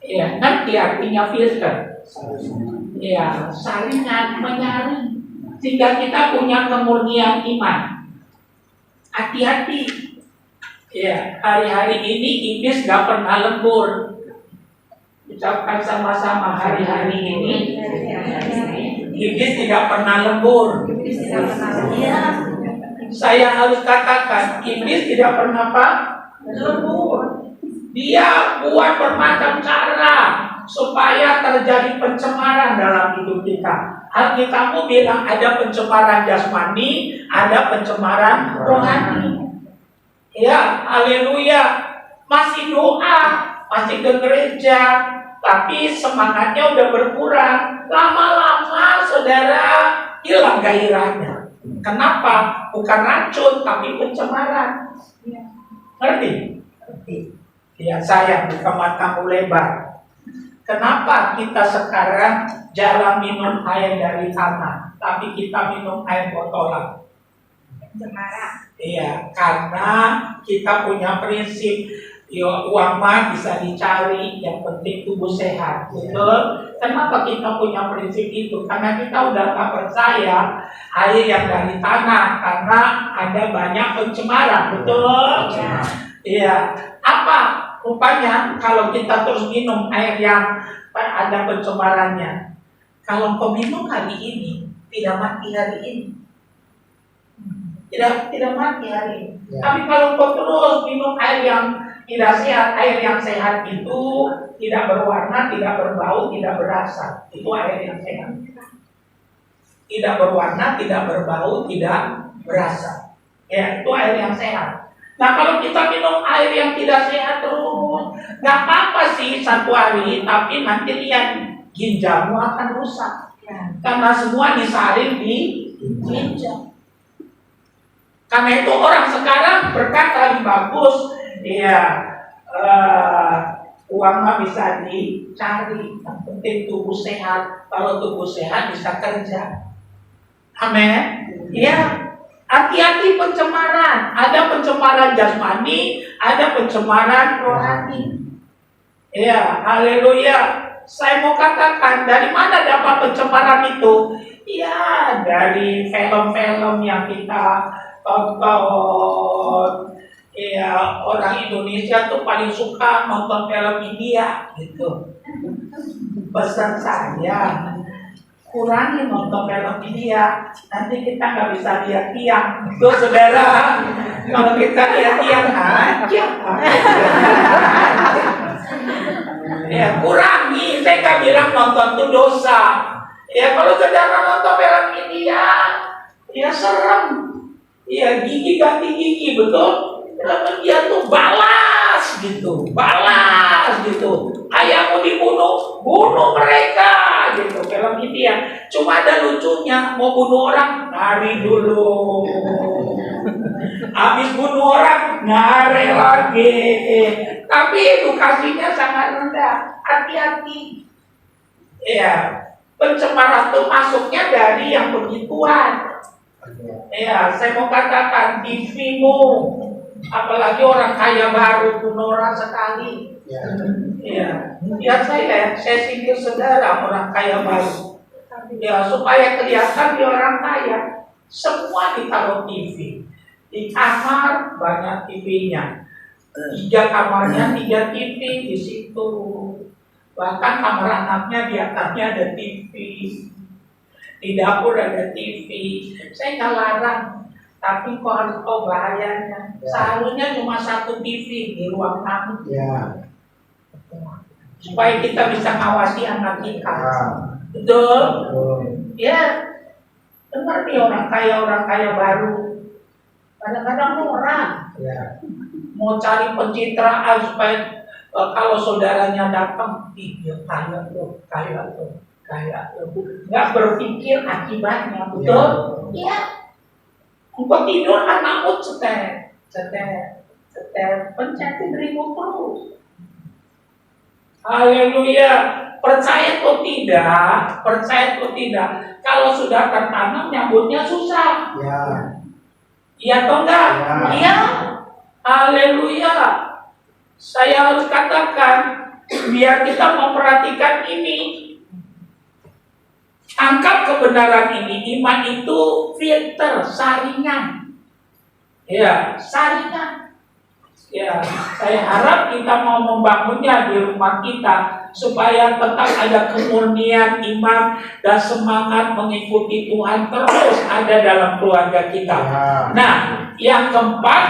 Ya, nanti artinya filter. Ya, saringan, menyaring, sehingga kita punya kemurnian iman. Hati-hati. Ya, hari-hari ini iblis gak pernah lembur. Ucapkan sama-sama, hari-hari ini iblis tidak pernah lembur. Saya harus katakan, iblis tidak pernah apa? Lembur. Dia buat bermacam cara supaya terjadi pencemaran dalam hidup kita. Alkitab bilang ada pencemaran jasmani, ada pencemaran rohani. Ya, haleluya. Masih doa, masih ke gereja, tapi semangatnya udah berkurang. Lama-lama saudara hilang gairahnya. Kenapa? Bukan racun, tapi pencemaran. Ngerti? Ya, saya buka matamu lebar. Kenapa kita sekarang jarang minum air dari tanah, tapi kita minum air botolan? Iya, karena kita punya prinsip, uang mah bisa dicari, yang penting tubuh sehat. Betul? Kenapa kita punya prinsip itu? Karena kita udah tak percaya air yang dari tanah, karena ada banyak pencemaran. Betul? Iya. Apa? Rupanya kalau kita terus minum air yang ada pencemarannya, kalau kau minum hari ini, tidak mati hari ini. Tidak mati hari ini. Tapi kalau kau terus minum air yang tidak sehat, air yang sehat itu tidak berwarna, tidak berbau, tidak berasa. Itu air yang sehat. Tidak berwarna, tidak berbau, tidak berasa. Ya, itu air yang sehat. Nah, kalau kita minum air yang tidak sehat terus, nggak apa-apa sih satu hari, tapi nanti lihat ginjalmu akan rusak. Karena semua disaring di ginjal. Karena itu orang sekarang berkata bagus, ya uang mah bisa dicari, yang penting tubuh sehat. Kalau tubuh sehat bisa kerja. Amin. Ya. Hati-hati pencemaran. Ada pencemaran jasmani, ada pencemaran rohani. Ya, haleluya. saya mau katakan dari mana dapat pencemaran itu? Ya, dari film-film yang kita tonton. Ya, orang Indonesia tuh paling suka nonton film India gitu. Pesan saya, kurangi nonton film India, nanti kita nggak bisa lihat tiang. Tuh saudara, kalau kita lihat tiang aja. Ya, kurangi. Saya nggak bilang nonton itu dosa. Ya, kalau saudara nonton film India, ya serem. Ya, gigi ganti gigi, betul? Dia tuh balas gitu. Ayahmu dibunuh, bunuh mereka gitu. Film India. Cuma ada lucunya, mau bunuh orang, lari dulu. Habis bunuh orang, nyari lagi. Tapi edukasinya sangat rendah. Hati-hati. Ya, pencemaran itu masuknya dari yang begituan. Ya, saya mau katakan TV-mu, apalagi orang kaya baru itu norak sekali. Ya, lihat saya sindir saudara orang kaya baru. Ya, supaya kelihatan dia orang kaya, semua ditaruh TV. Di kamar banyak TV-nya. 3 kamarnya 3 TV di situ. Bahkan kamar anaknya di atasnya ada TV. Di dapur ada TV. Saya nggak larang, tapi kok harus tahu bahayanya. Seharusnya cuma 1 TV di ruang tamu. Supaya kita bisa ngawasi anak kita. Betul? Ya. Dengar nih orang kaya baru. Kadang-kadang norak. Mau cari pencitraan supaya kalau saudaranya datang, dia kaya tuh. Nggak berpikir akibatnya, betul? Iya. Engkau tidur, anakmu cetek, pencetin remote terus. Haleluya. Percaya atau tidak, kalau sudah tertanam nyambutnya susah. Iya atau enggak? Iya. Haleluya. Saya harus katakan, biar kita memperhatikan ini. Angkat kebenaran ini, iman itu filter, saringan. Ya, saringan. Ya, saya harap kita mau membangunnya di rumah kita supaya tetap ada kemurnian iman dan semangat mengikuti Tuhan terus ada dalam keluarga kita. Nah, yang keempat,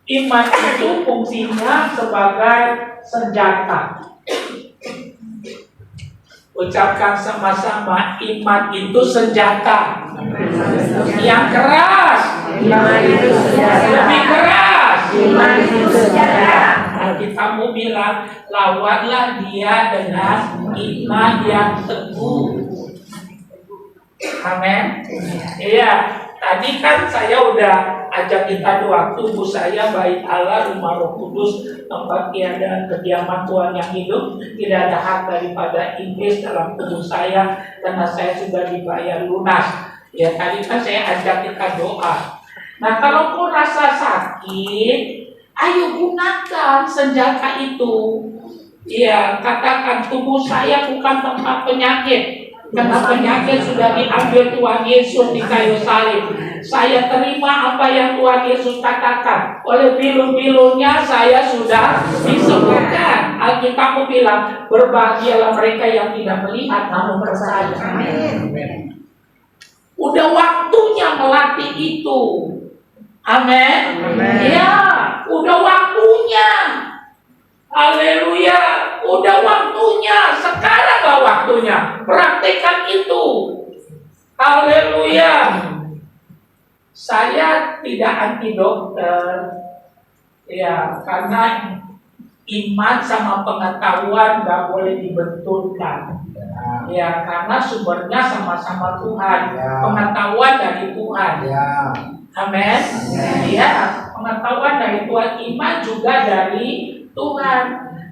iman itu fungsinya sebagai senjata. Ucapkan sama-sama, iman itu senjata. Yang keras, Iman itu senjata. lebih keras. Iman itu senjata. Alkitabmu bilang, lawanlah dia dengan iman yang teguh. Amin. Iya. Tadi kan saya udah ajak kita doa, tubuh saya bait Allah, rumah Roh Kudus, tempat tiada kediaman Tuhan yang hidup. Tidak ada hak daripada Inggris dalam tubuh saya, karena saya sudah dibayar lunas. Ya, tadi kan saya ajak kita doa. Nah, kalau kau rasa sakit, ayo gunakan senjata itu. Ya, katakan tubuh saya bukan tempat penyakit. Karena penyakit sudah diambil Tuhan Yesus di kayu salib. Saya terima apa yang Tuhan Yesus katakan. Oleh pilu-pilunya saya sudah disembuhkan. Alkitab bilang, berbahagialah mereka yang tidak melihat namun percaya. Udah waktunya melatih itu. Amin. Ya, udah waktunya. Haleluya, udah waktunya, sekaranglah waktunya. Praktekkan itu. Haleluya. Saya tidak anti dokter, ya, karena iman sama pengetahuan nggak boleh dibenturkan. Ya, karena sumbernya sama-sama Tuhan. Pengetahuan dari Tuhan. Amin. Ya, pengetahuan dari Tuhan, iman juga dari Tuhan.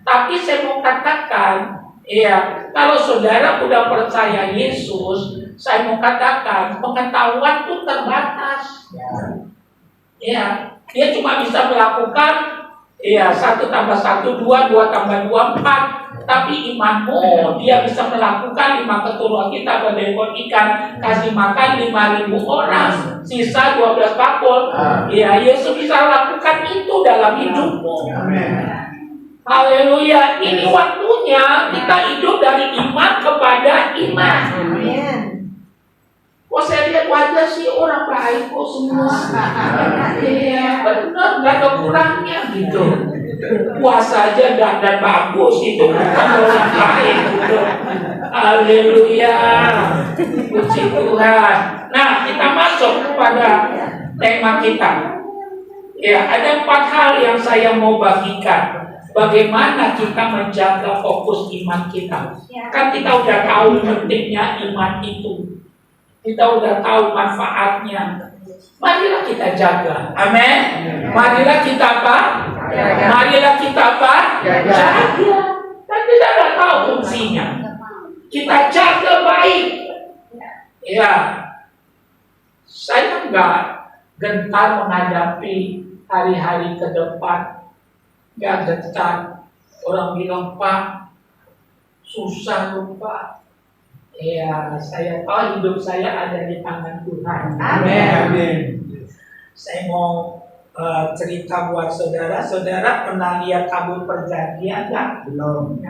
Tapi saya mau katakan, ya, kalau saudara sudah percaya Yesus, saya mau katakan pengetahuan itu terbatas. Ya, dia cuma bisa melakukan 1 tambah 1 2, 2 tambah 2 4. Tapi imanmu, dia bisa melakukan 5 keturunan kita berlebon ikan, kasih makan 5.000 orang, sisa 12 bakul. Ya, Yesus bisa lakukan itu dalam hidupmu. Haleluya. Ini waktunya kita hidup dari iman kepada iman. Oh, saya lihat wajah sih orang baik kok semua. Iya, benar, nggak ada kurangnya gitu. Puasa aja dan bagus itu bukan orang baik gitu. Haleluya. Puji Tuhan. Nah, kita masuk kepada tema kita. Ya, ada 4 hal yang saya mau bagikan. Bagaimana kita menjaga fokus iman kita. Kan kita udah tahu pentingnya iman itu. Kita udah tahu manfaatnya. Marilah kita jaga. Amin. Marilah kita apa? Marilah kita apa? Jaga. Dan kita udah tahu fungsinya. Kita jaga baik. Ya. Saya enggak gentar menghadapi hari-hari ke depan. Enggak gentar. Orang bilang, Pak, susah lupa. Ya, saya tahu hidup saya ada di tangan Tuhan. Amin. Saya mau cerita buat saudara. Saudara pernah lihat tabut perjanjian nggak? Belum.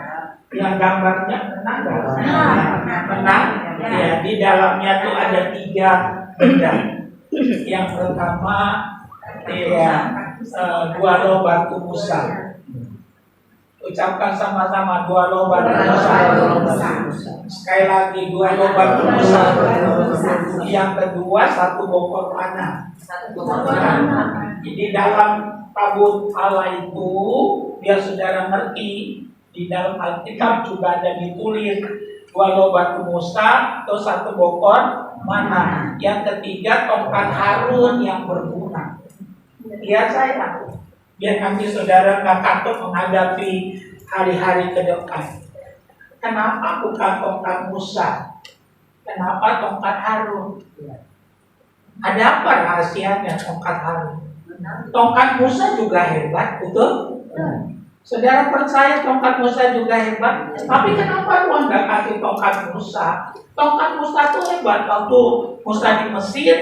Yang gambarnya pernah nggak? Pernah. Ya, di dalamnya tuh ada 3 benda. Yang pertama, ya, 2 loh batu Musa. Ucapkan sama-sama 2 loh batu Musa. Sekali lagi 2 loh batu Musa. Yang kedua 1 bokor mana? Jadi dalam tabut Allah itu, biar saudara ngerti, di dalam Alkitab juga ada ditulis 2 loh batu Musa atau 1 bokor mana. Yang ketiga tongkat Harun yang berguna. Lihat saya, biar nanti saudara nggak takut menghadapi hari-hari ke depan. Kenapa bukan tongkat Musa? Kenapa tongkat Harun? Ada apa rahasianya tongkat Harun? Tongkat Musa juga hebat, betul? Saudara percaya tongkat Musa juga hebat? Tapi kenapa Tuhan nggak kasih tongkat Musa? Tongkat Musa itu hebat. Waktu Musa di Mesir,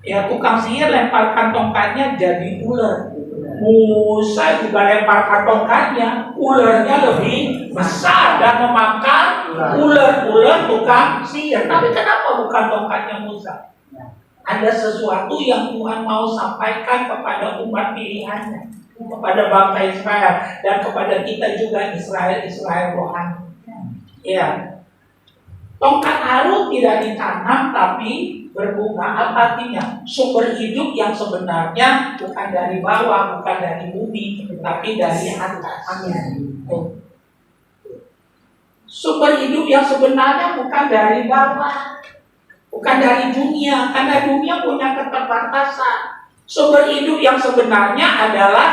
ya tukang sihir lemparkan tongkatnya jadi ular. Musa juga lemparkan tongkatnya, ularnya lebih besar dan memakan ular-ular tukang sihir. Tapi kenapa bukan tongkatnya Musa? Ada sesuatu yang Tuhan mau sampaikan kepada umat pilihannya, kepada bangsa Israel dan kepada kita juga Israel rohani. Ya, tongkat Harun tidak ditanam tapi berbunga. Apa artinya? Sumber hidup yang sebenarnya bukan dari bawah, bukan dari bumi, tapi dari atas. Sumber hidup yang sebenarnya bukan dari bawah, bukan dari dunia, karena dunia punya keterbatasan. Sumber hidup yang sebenarnya adalah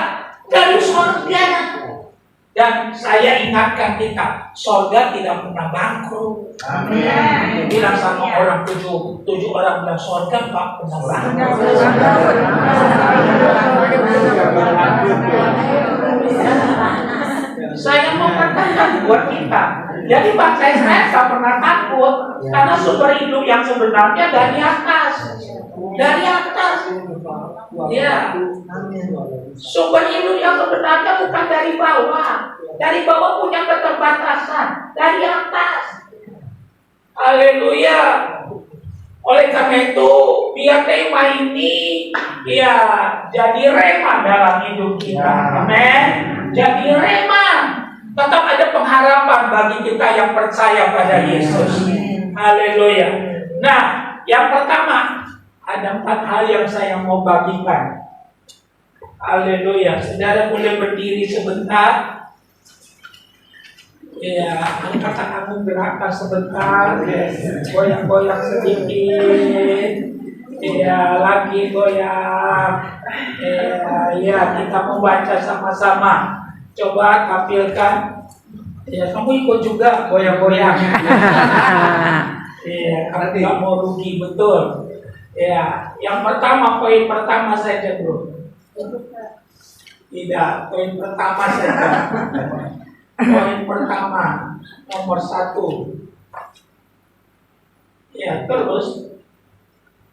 dari surga. Dan saya ingatkan kita, surga tidak pernah bangkrut. Amin. Bilang sama orang 7 orang bilang surga nggak pernah bangkrut. Saya mau katakan buat kita, jadi bangsa Israel tak pernah takut karena sumber hidup yang sebenarnya dari atas. Dari atas. Ya. Sumber hidup yang sebenarnya bukan dari bawah. Dari bawah punya keterbatasan. Dari atas. Haleluya. Oleh karena itu, biar tema ini ya jadi rema dalam hidup kita. Amin. Jadi rema. Tetap ada pengharapan bagi kita yang percaya pada Yesus. Haleluya. Nah, yang pertama, ada 4 hal yang saya mau bagikan. Haleluya. Saudara boleh berdiri sebentar. Ya, angkat tanganmu, gerakkan sebentar. Ya, goyang-goyang sedikit. Ya, lagi goyang. Ya, kita membaca sama-sama. Coba tampilkan. Ya, kamu ikut juga goyang-goyang. Ya, karena tidak mau rugi, betul. Ya, yang pertama, poin pertama saja, bro. Tidak, poin pertama saja. Poin pertama, nomor 1. Ya, terus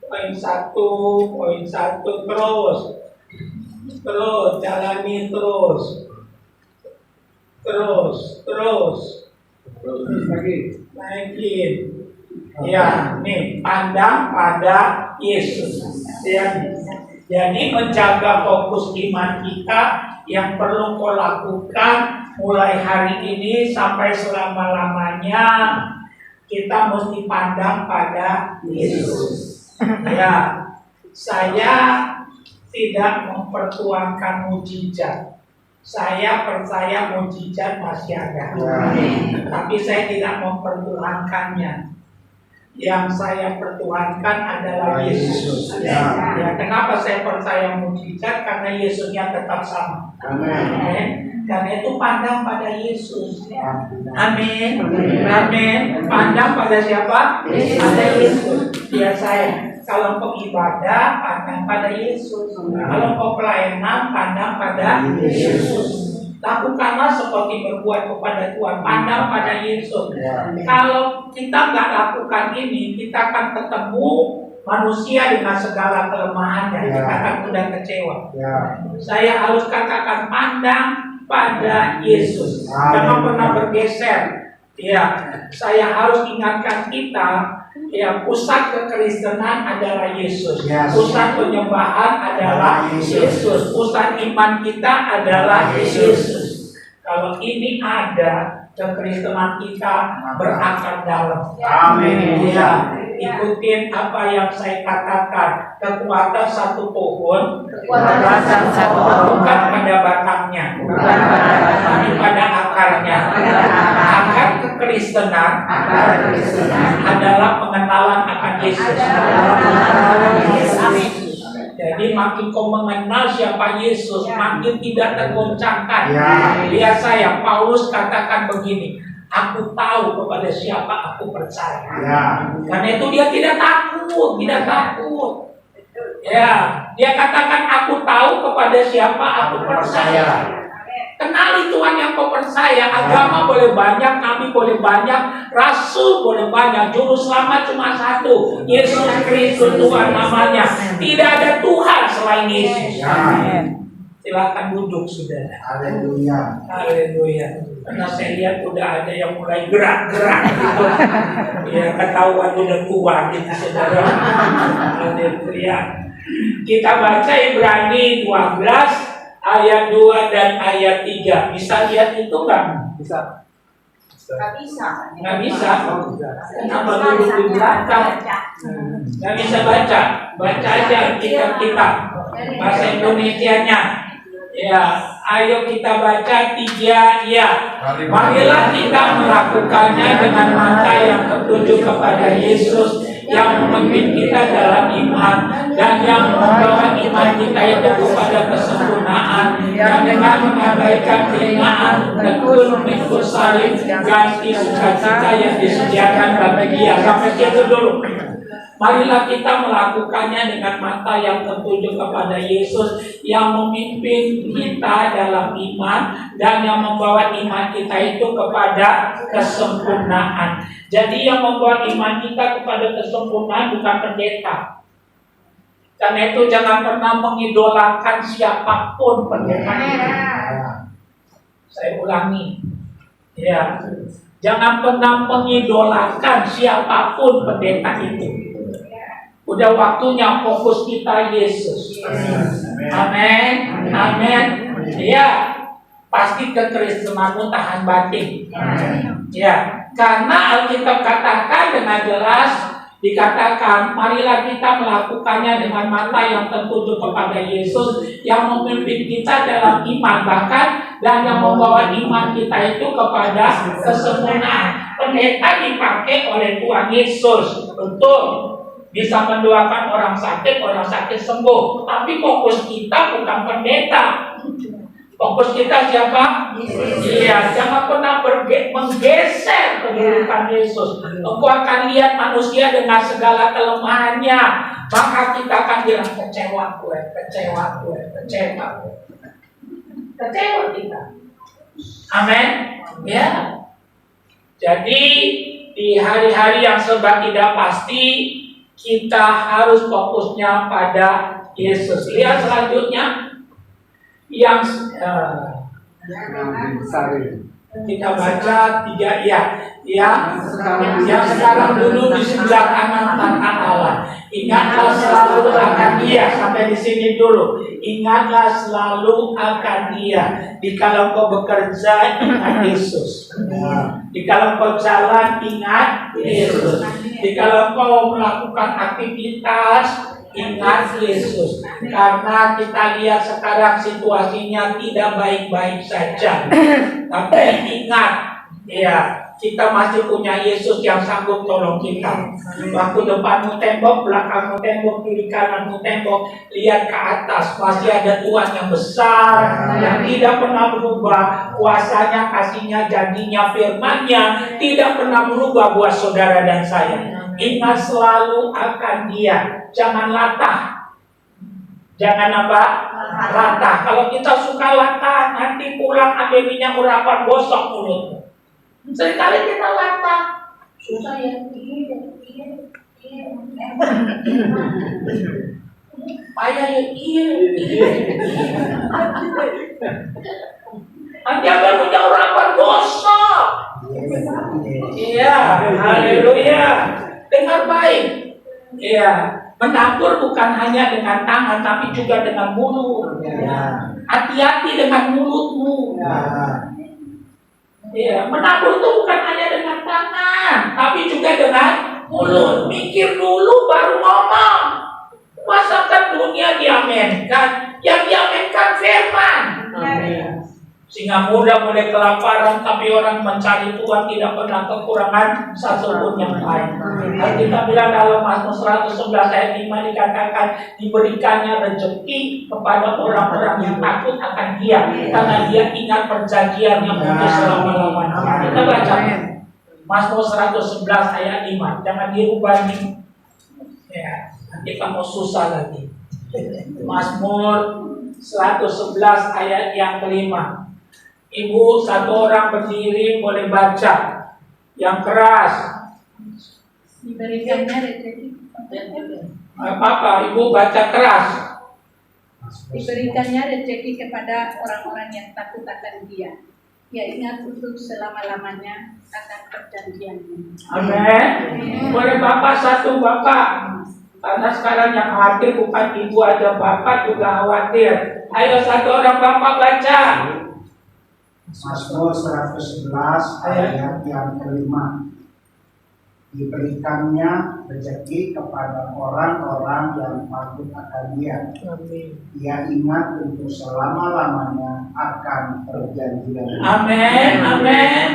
poin 1 terus jalani terus lagi. naikin. Ya, nih pandang pada Yesus. Ya. Jadi menjaga fokus iman kita yang perlu kau lakukan mulai hari ini sampai selama-lamanya, kita mesti pandang pada Yesus. Ya, saya tidak mempertuankan mujizat. Saya percaya mujizat masih ada, tapi saya tidak mempertuhankannya. Yang saya pertuhankan adalah Yesus. Ya, kenapa saya percaya mujizat? Karena Yesusnya tetap sama. Amin. Karena itu pandang pada Yesus. Amin. Amin. Pandang pada siapa? Pada Yesus. Ya saya. Kalau kau ibadah, pandang pada Yesus. Kalau kau pelayanan, pandang pada Yesus. Lakukanlah seperti berbuat kepada Tuhan, pandang pada Yesus. Kalau kita nggak lakukan ini, kita akan ketemu manusia dengan segala kelemahannya. Kita akan mudah kecewa. Saya harus katakan pandang pada Yesus. Jangan pernah bergeser. Ya, saya harus ingatkan kita. Ya, pusat kekristenan adalah Yesus. Pusat penyembahan adalah Yesus. Pusat iman kita adalah Yesus. Kalau ini ada, kekristenan kita berakar dalam. Amin. Ya, ikutin apa yang saya katakan. Kekuatan satu pohon bukan pada batangnya, tapi pada akarnya. Akar kekristenan adalah pengenalan akan Yesus. Jadi makin kau mengenal siapa Yesus, makin tidak tergoncangkan. Lihat saya, Paulus katakan begini, aku tahu kepada siapa aku percaya. Karena itu dia tidak takut. Ya, dia katakan aku tahu kepada siapa aku percaya. Kenali Tuhan yang kau percaya. Agama boleh banyak, nabi boleh banyak, rasul boleh banyak, juru selamat cuma satu, Yesus Kristus Tuhan namanya. Tidak ada Tuhan selain Yesus. Silakan duduk saudara. Haleluya. Haleluya. Karena saya lihat udah ada yang mulai gerak-gerak gitu. Ya, ketahuan udah tua gitu saudara. Haleluya. Kita baca Ibrani 12 ayat 2 dan ayat 3. Bisa lihat itu kan? Bisa. Nggak bisa. Kenapa duduk di belakang? Nggak bisa baca. Baca aja kitab-kitab bahasa Indonesianya. Ya, ayo kita baca 3 ya. Marilah kita melakukannya dengan mata yang tertuju kepada Yesus yang memimpin kita dalam iman dan yang membawa iman kita itu kepada kesempurnaan, dan dengan mengabaikan kehinaan tekun mengikut salib ganti sukacita yang disediakan bagi Dia. Sampai situ dulu. Marilah kita melakukannya dengan mata yang tertuju kepada Yesus yang memimpin kita dalam iman dan yang membawa iman kita itu kepada kesempurnaan. Jadi yang membawa iman kita kepada kesempurnaan bukan pendeta. Karena itu jangan pernah mengidolakan siapapun pendeta itu. Saya ulangi. Ya. Jangan pernah mengidolakan siapapun pendeta itu. Udah waktunya fokus kita Yesus. Amin. Amin. Ya, pasti kekristenanmu tahan batin. Ya, karena Alkitab katakan dengan jelas, dikatakan marilah kita melakukannya dengan mata yang tertuju kepada Yesus yang memimpin kita dalam iman bahkan dan yang membawa iman kita itu kepada kesempurnaan. Pendeta dipakai oleh Tuhan Yesus, betul. Bisa mendoakan orang sakit sembuh. Tapi fokus kita bukan pendeta. Fokus kita siapa? Iya, jangan pernah menggeser kedudukan Yesus. Engkau akan lihat manusia dengan segala kelemahannya, maka kita akan bilang kecewa kita. Amin. Ya. Jadi di hari-hari yang serba tidak pasti, kita harus fokusnya pada Yesus. Lihat selanjutnya yang kita baca 3 yang sekarang dulu di sebelah kanan tahta Allah. Ingatlah selalu akan Dia. Sampai di sini dulu. Ingatlah selalu akan Dia. Dikala kau bekerja, ingat Yesus. Dikala kau jalan, ingat Yesus. Dikala kau melakukan aktivitas, ingat Yesus. Karena kita lihat sekarang situasinya tidak baik-baik saja. Tapi ingat, ya, kita masih punya Yesus yang sanggup tolong kita. Waktu depanmu tembok, belakangmu tembok, kiri kananmu tembok, lihat ke atas, masih ada Tuhan yang besar, yang tidak pernah berubah. Kuasanya, kasihnya, janjinya, firman-Nya tidak pernah berubah buat saudara dan saya. Ingat selalu akan Dia. Jangan latah. Jangan apa? Latah. Kalau kita suka latah, nanti pulang ambil minyak urapan, gosok mulutmu. Seringkali kita latah. Susah ya. Payah ya. Nanti ambil minyak urapan, gosok. Iya, haleluya. Dengar baik. Iya, menabur bukan hanya dengan tangan, tapi juga dengan mulut. Hati-hati dengan mulutmu. Ya, menabur itu bukan hanya dengan tangan, tapi juga dengan mulut. Mikir dulu baru ngomong. Masakan dunia diamenkan, yang diamenkan firman. Sehingga muda mulai kelaparan, tapi orang mencari Tuhan tidak pernah kekurangan satupun yang lain. Dan kita bilang dalam Mazmur 111 ayat 5 dikatakan diberikannya rezeki kepada orang-orang yang takut akan Dia, karena Dia ingat perjanjiannya untuk selama-lamanya. Kita baca Mazmur 111 ayat 5. Jangan dirubah nih. Ya, nanti kamu susah lagi. Mazmur 111 ayat yang kelima. Ibu, satu orang berdiri boleh baca yang keras. Diberikannya rezeki. Apa? Ibu baca keras. Diberikannya rezeki kepada orang-orang yang takut akan Dia. Dia ingat untuk selama-lamanya akan perjanjiannya. Amin. Boleh Bapak satu Bapak. Karena sekarang yang khawatir bukan ibu aja, Bapak juga khawatir. Ayo satu orang Bapak baca. Mazmur 111 ayat yang kelima. Diberikannya rezeki kepada orang-orang yang takut akan Dia. Dia ingat untuk selama-lamanya akan perjanjian. Amin, amin.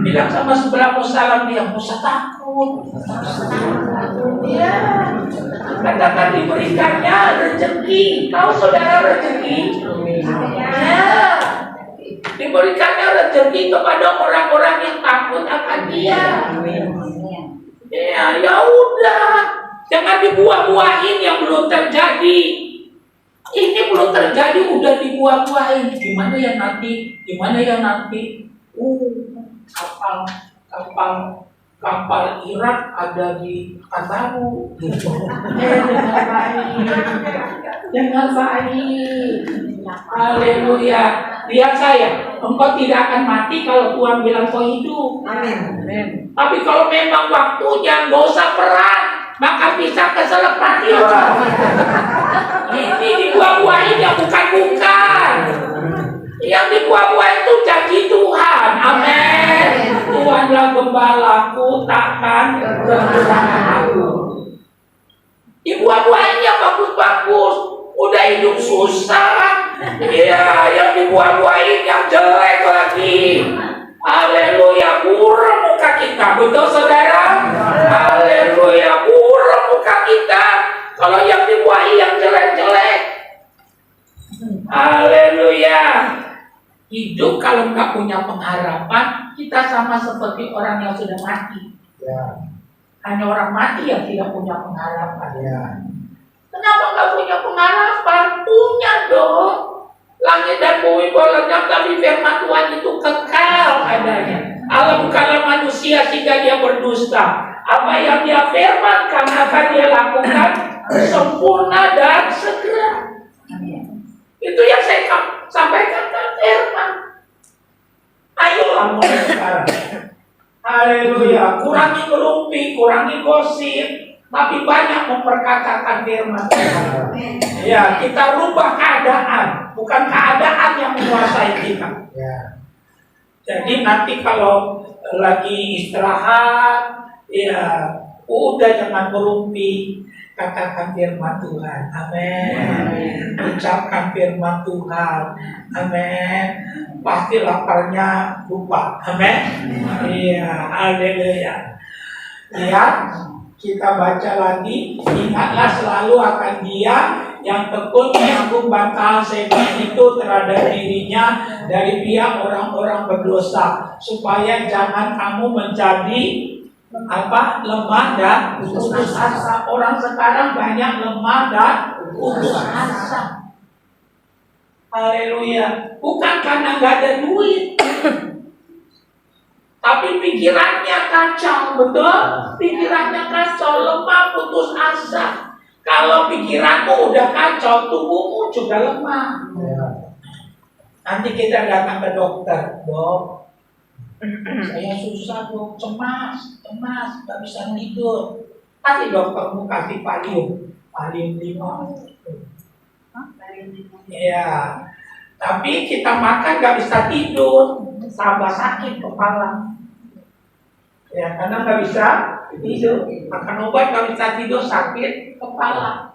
Bilang sama sebelahmu salam dia, usah takut. Ya. Katakan diberikannya rezeki. Kau saudara rezeki. Ya. Diberikannya rezeki kepada orang-orang yang takut akan Dia. Ya udah, jangan dibuah-buahin yang belum terjadi. Ini belum terjadi udah dibuah-buahin. Gimana ya nanti? Kapal Irak ada di Pekanbaru. Jangan baik. Haleluya. Lihat saya, engkau tidak akan mati kalau Tuhan bilang kau hidup. Amin. Tapi kalau memang waktunya nggak usah perang, maka bisa keselak mati. Ini dibuah-buahin yang bukan. Yang dibuah-buahin itu janji Tuhan. Amin. Tuhanlah gembalaku, takkan kekurangan aku. Dibuah-buahin yang bagus-bagus. Udah hidup susah. Iya, yang dibuah-buahin yang jelek lagi. Haleluya, buram muka kita. Betul saudara? Haleluya, buram muka kita. Kalau yang dibuahi yang jelek-jelek. Haleluya. Hidup kalau nggak punya pengharapan, kita sama seperti orang yang sudah mati. Ya. Hanya orang mati yang tidak punya pengharapan. Ya. Kenapa nggak punya pengharapan? Punya dong. Langit dan bumi boleh lenyap, tapi firman Tuhan itu kekal adanya. Allah bukanlah manusia sehingga dia berdusta. Apa yang dia firmankan akan dia lakukan sempurna dan segera. Itu yang saya sampaikan kan firman. Ayolah mulai sekarang. Haleluya. Kurangi ngerumpi, kurangi gosip, tapi banyak memperkatakan firman Tuhan. Ya, kita rubah keadaan, bukan keadaan yang menguasai kita. Jadi nanti kalau lagi istirahat, ya udah jangan berumpi, katakan firman Tuhan. Amin. Ucapkan firman Tuhan. Amin. Pasti laparnya lupa. Amin. Iya, haleluya. Lihat, kita baca lagi. Ingatlah selalu akan Dia yang tekun menanggung bantahan setan itu terhadap dirinya dari pihak orang-orang berdosa, supaya jangan kamu menjadi lemah dan putus asa. Orang sekarang banyak lemah dan putus asa. Haleluya. Bukan karena nggak ada duit, tapi pikirannya kacau, betul? Pikirannya kacau, lemah, putus asa. Kalau pikiranmu udah kacau, tubuhmu juga lemah. Nanti kita datang ke dokter, dok, saya susah dok, cemas, gak bisa tidur. Kasih doktermu kasih valium 5. Ya, tapi kita makan gak bisa tidur, tambah sakit kepala. Ya, karena gak bisa tidur, makan obat gak bisa tidur, sakit kepala.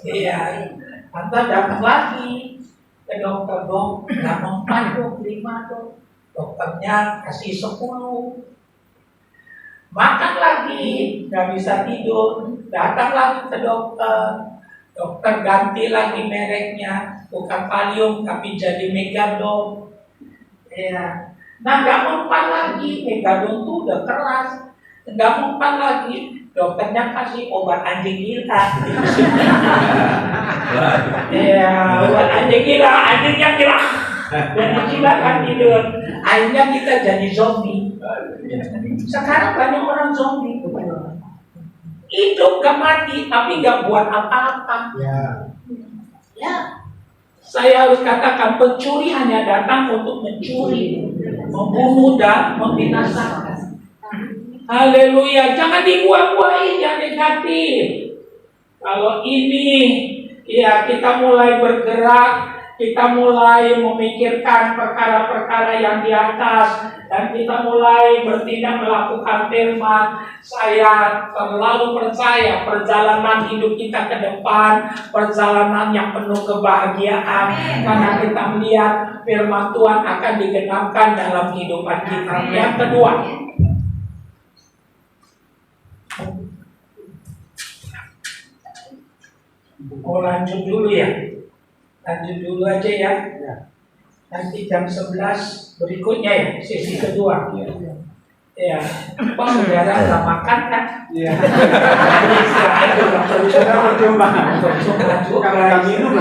Iya, Anda datang lagi ke dokter, dok, gak mempan dok, 5 dok. Dokternya kasih 10. Makan lagi, gak bisa tidur, datang lagi ke dokter. Dokter ganti lagi mereknya, bukan Valium tapi jadi Megadon. Ya, nah gak mempan lagi, Megadon tuh udah keras. Gak mempan lagi, dokternya kasih obat anjing gila. Ya, obat anjing gila, anjingnya gila. Dan gila kan tidur. Akhirnya kita jadi zombie. Sekarang banyak orang zombie. Hidup gak mati, tapi gak buat apa-apa. Ya. Saya harus katakan, pencuri hanya datang untuk mencuri, membunuh dan membinasakan. Haleluya, jangan dibuang-buangin yang negatif. Kalau ini, ya kita mulai bergerak, kita mulai memikirkan perkara-perkara yang di atas, dan kita mulai bertindak melakukan firman. Saya terlalu percaya perjalanan hidup kita ke depan, perjalanan yang penuh kebahagiaan, karena kita melihat firman Tuhan akan digenapkan dalam kehidupan kita. Yang kedua, mau lanjut dulu ya? Lanjut dulu aja ya. Nanti jam 11 berikutnya ya, sesi kedua. Ya, Pak saudara nggak makan kan? Iya. Sudah berjumpa. Kalau minum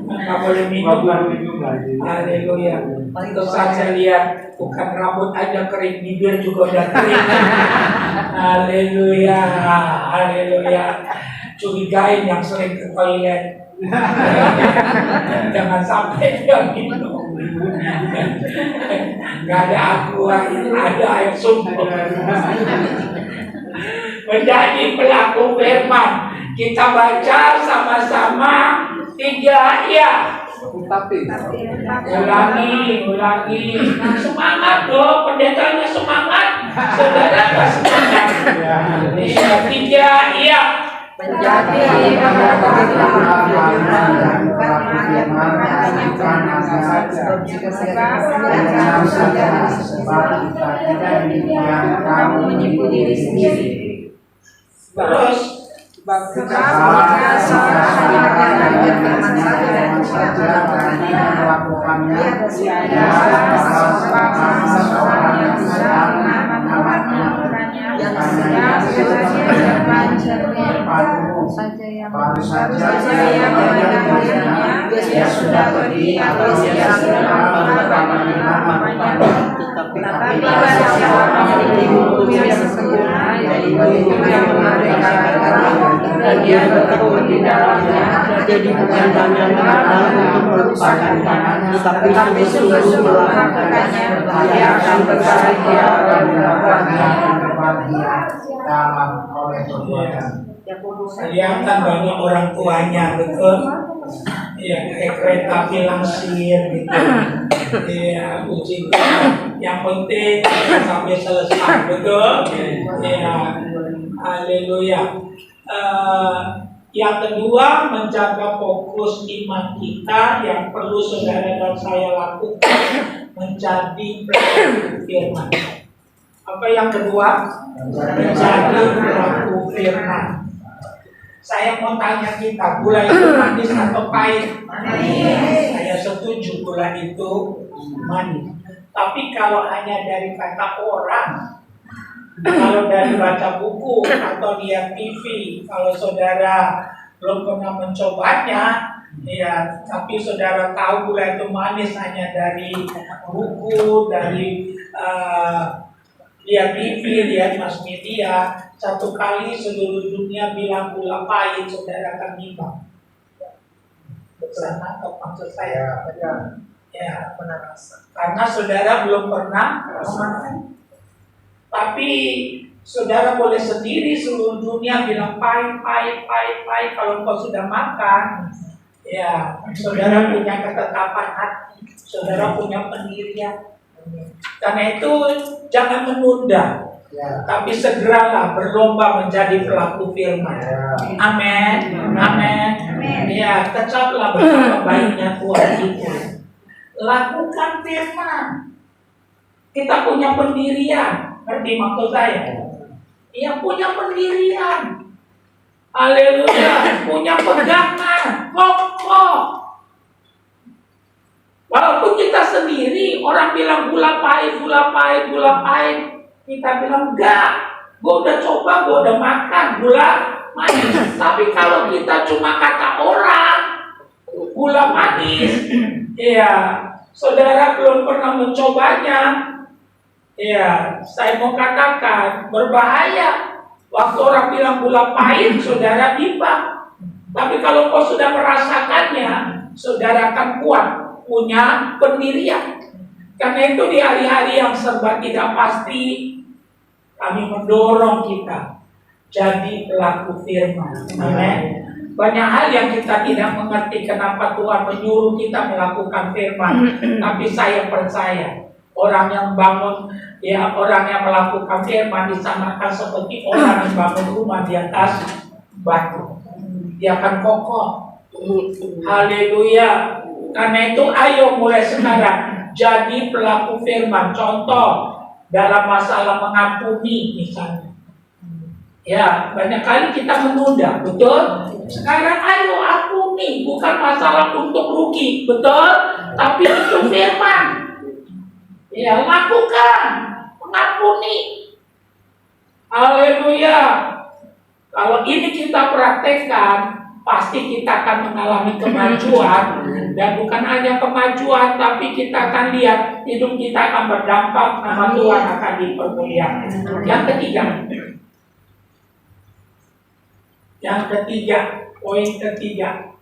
nggak boleh minum lagi. Haleluya. Untuk saya lihat bukan rambut aja kering, bibir juga udah kering. Haleluya, haleluya. Curigain yang sering ke toilet. Jangan sampai dia minum. Gak ada aqua, ada air sumber. Menjadi pelaku firman. Kita baca sama-sama 3 ya. Ulangi. Semangat dong, pendetanya semangat. Saudara gak semangat. 3 ya. Menjadi terus orang-orangnya yang sedang baru saja yang mendengarnya dia sudah pergi atau dia sudah menerima tetapi pada siapa memiliki hukum yang sempurna yaitu hukum yang memerdekakan dan dia bertekun di dalamnya jadi bukan hanya mengenal untuk melupakan tetapi sungguh-sungguh melakukannya dia akan berbahagia dan berbahagia dalam oleh perbuatan. Kelihatan banyak orang tuanya, betul? Ya, kayak kereta langsir gitu. Ya, puji Tuhan. Yang penting sampai selesai, betul? Ya, haleluya. Yang kedua, menjaga fokus iman kita yang perlu saudara dan saya lakukan menjadi pelaku firman. Apa yang kedua? Menjadi pelaku firman. Saya mau tanya kita, gula itu manis atau pahit? Manis. Saya setuju gula itu manis. Tapi kalau hanya dari kata orang, kalau dari baca buku atau lihat TV, kalau saudara belum pernah mencobanya, ya, tapi saudara tahu gula itu manis hanya dari buku, dari lihat TV, lihat mass media. Satu kali seluruh dunia bilang gula pahit, saudara akan bimbang. Bersama atau maksud saya? Ya, benar. Karena saudara belum pernah makan. Tapi saudara boleh sendiri seluruh dunia bilang pahit. Kalau kau sudah makan, ya, saudara punya ketetapan hati, saudara punya pendirian. Karena itu jangan menunda. Tapi segeralah berlomba menjadi pelaku firman. Amin. Amin. Ya, tetaplah bersama baiknya Tuhan itu. Lakukan firman. Kita punya pendirian. Ngerti maksud saya? Yang punya pendirian. Haleluya. Punya pegangan. Kokoh. Walaupun kita sendiri, orang bilang gula pahit. Kita bilang enggak, gue udah coba, gue udah makan gula manis. Tapi kalau kita cuma kata orang gula manis, ya saudara belum pernah mencobanya, ya saya mau katakan berbahaya. Waktu orang bilang gula pahit, saudara bimbang. Tapi kalau kau sudah merasakannya, saudara akan kuat, punya pendirian. Karena itu di hari-hari yang serba tidak pasti, kami mendorong kita jadi pelaku firman. Amin. Banyak hal yang kita tidak mengerti kenapa Tuhan menyuruh kita melakukan firman. Tapi saya percaya orang yang bangun, ya orang yang melakukan firman disamakan seperti orang yang bangun rumah di atas batu. Dia akan kokoh. Haleluya. Karena itu ayo mulai sekarang jadi pelaku firman. Contoh dalam masalah mengampuni misalnya. Ya, banyak kali kita menunda, betul? Sekarang ayo ampuni, bukan masalah untuk rugi, betul? Tapi itu firman. Ya, lakukan, mengampuni. Haleluya. Kalau ini kita praktekkan, pasti kita akan mengalami kemajuan. Dan bukan hanya kemajuan, tapi kita akan lihat hidup kita akan berdampak, nama Tuhan akan dipermuliakan. Yang ketiga, poin ketiga.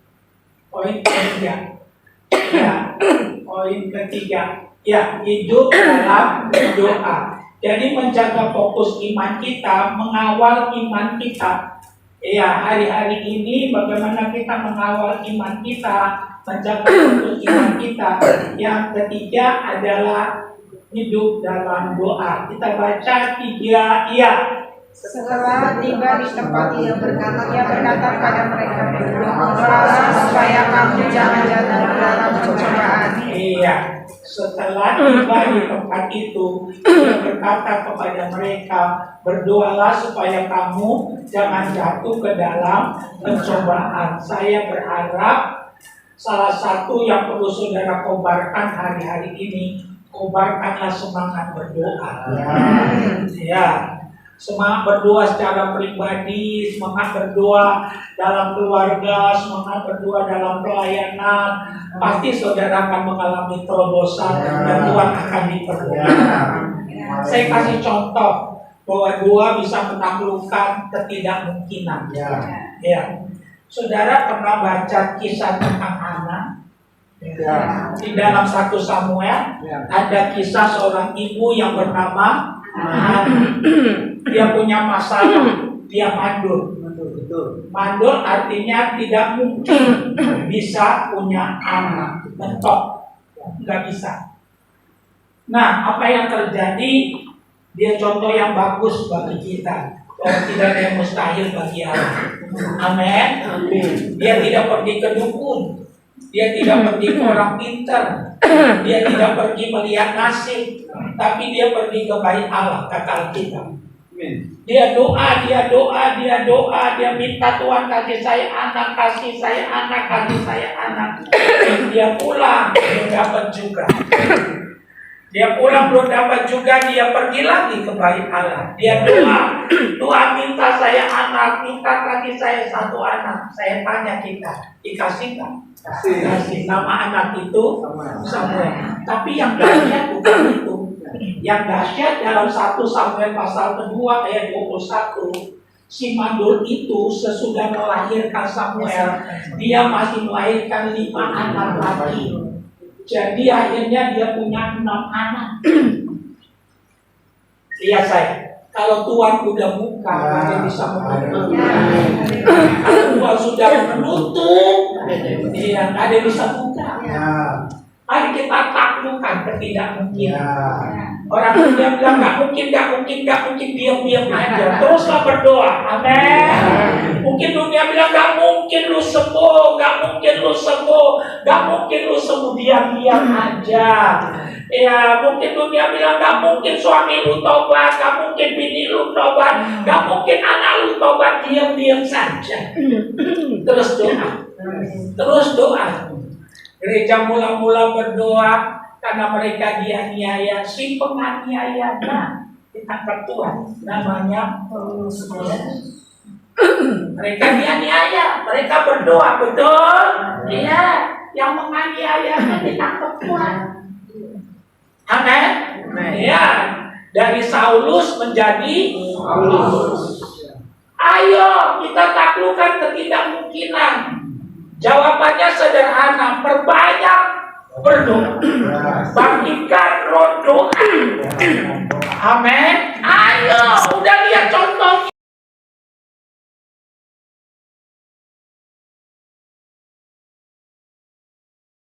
Ya, hidup dalam doa. Jadi menjaga fokus iman kita, mengawal iman kita. Ya, hari-hari ini bagaimana kita mengawal iman kita, menjaga fokus iman kita. Yang ketiga adalah hidup dalam doa. Kita baca 3 iya. Setelah tiba di tempat ia berkata pada mereka, berdoalah supaya kamu jangan jatuh ke dalam pencobaan. Iya. Setelah tiba di tempat itu, ia berkata kepada mereka, berdoalah supaya kamu jangan jatuh ke dalam pencobaan. Saya berharap salah satu yang perlu saudara kobarkan hari-hari ini, kobarkanlah semangat berdoa. Ya. Ya, semangat berdoa secara pribadi, semangat berdoa dalam keluarga, semangat berdoa dalam pelayanan. Pasti saudara akan mengalami terobosan dan Tuhan akan dipermudah. Saya kasih contoh bahwa doa bisa menaklukkan ketidakmungkinan. Ya, saudara pernah baca kisah tentang Hana? Di dalam 1 Samuel ada kisah seorang ibu yang bernama Hana. Dia punya masalah, dia mandul. Mandul artinya tidak mungkin bisa punya anak, mentok, nggak bisa. Nah, apa yang terjadi? Dia contoh yang bagus bagi kita. Bahwa tidak ada yang mustahil bagi Allah. Amin. Dia tidak pergi ke dukun. Dia tidak pergi ke orang pintar. Dia tidak pergi melihat nasib. Tapi dia pergi ke bait Allah, kata Alkitab. Dia doa, dia minta Tuhan kasih saya anak, kasih saya anak, kasih saya anak. Dia pulang, belum dapat juga. Dia pulang belum dapat juga, dia pergi lagi ke bait Allah. Dia doa, Tuhan minta saya anak, minta kasih saya 1 anak. Saya tanya kita, dikasih nggak? Kasih. Nama anak itu Samuel. Tapi yang dahsyat bukan itu. Yang dahsyat dalam 1 Samuel pasal kedua ayat 21, si mandul itu sesudah melahirkan Samuel, dia masih melahirkan 5 anak lagi. Jadi akhirnya dia punya 6 anak. Lihat saya, kalau Tuhan udah buka, ada bisa menutup. Kalau Tuhan sudah menutup, dia ada bisa buka. Mari kita taklukkan ketidakmungkinan. Orang dunia bilang nggak mungkin, diam aja. Teruslah berdoa, amin. Mungkin dunia bilang nggak mungkin lu sembuh, diam aja. Ya, mungkin dunia bilang nggak mungkin suami lu tobat, nggak mungkin bini lu tobat, nggak mungkin anak lu tobat, diam saja. Terus doa. Gereja mula-mula berdoa karena mereka dianiaya, si penganiaya ditangkap Tuhan, namanya mereka dianiaya, mereka berdoa, betul? Iya, yang menganiaya ditangkap Tuhan. Amin. Ya, dari Saulus menjadi Paulus. Ayo kita taklukkan ketidakmungkinan. Jawabannya sederhana, perbanyak berdoa, bangkitkan roh doa. Amin. Ayo, udah lihat contoh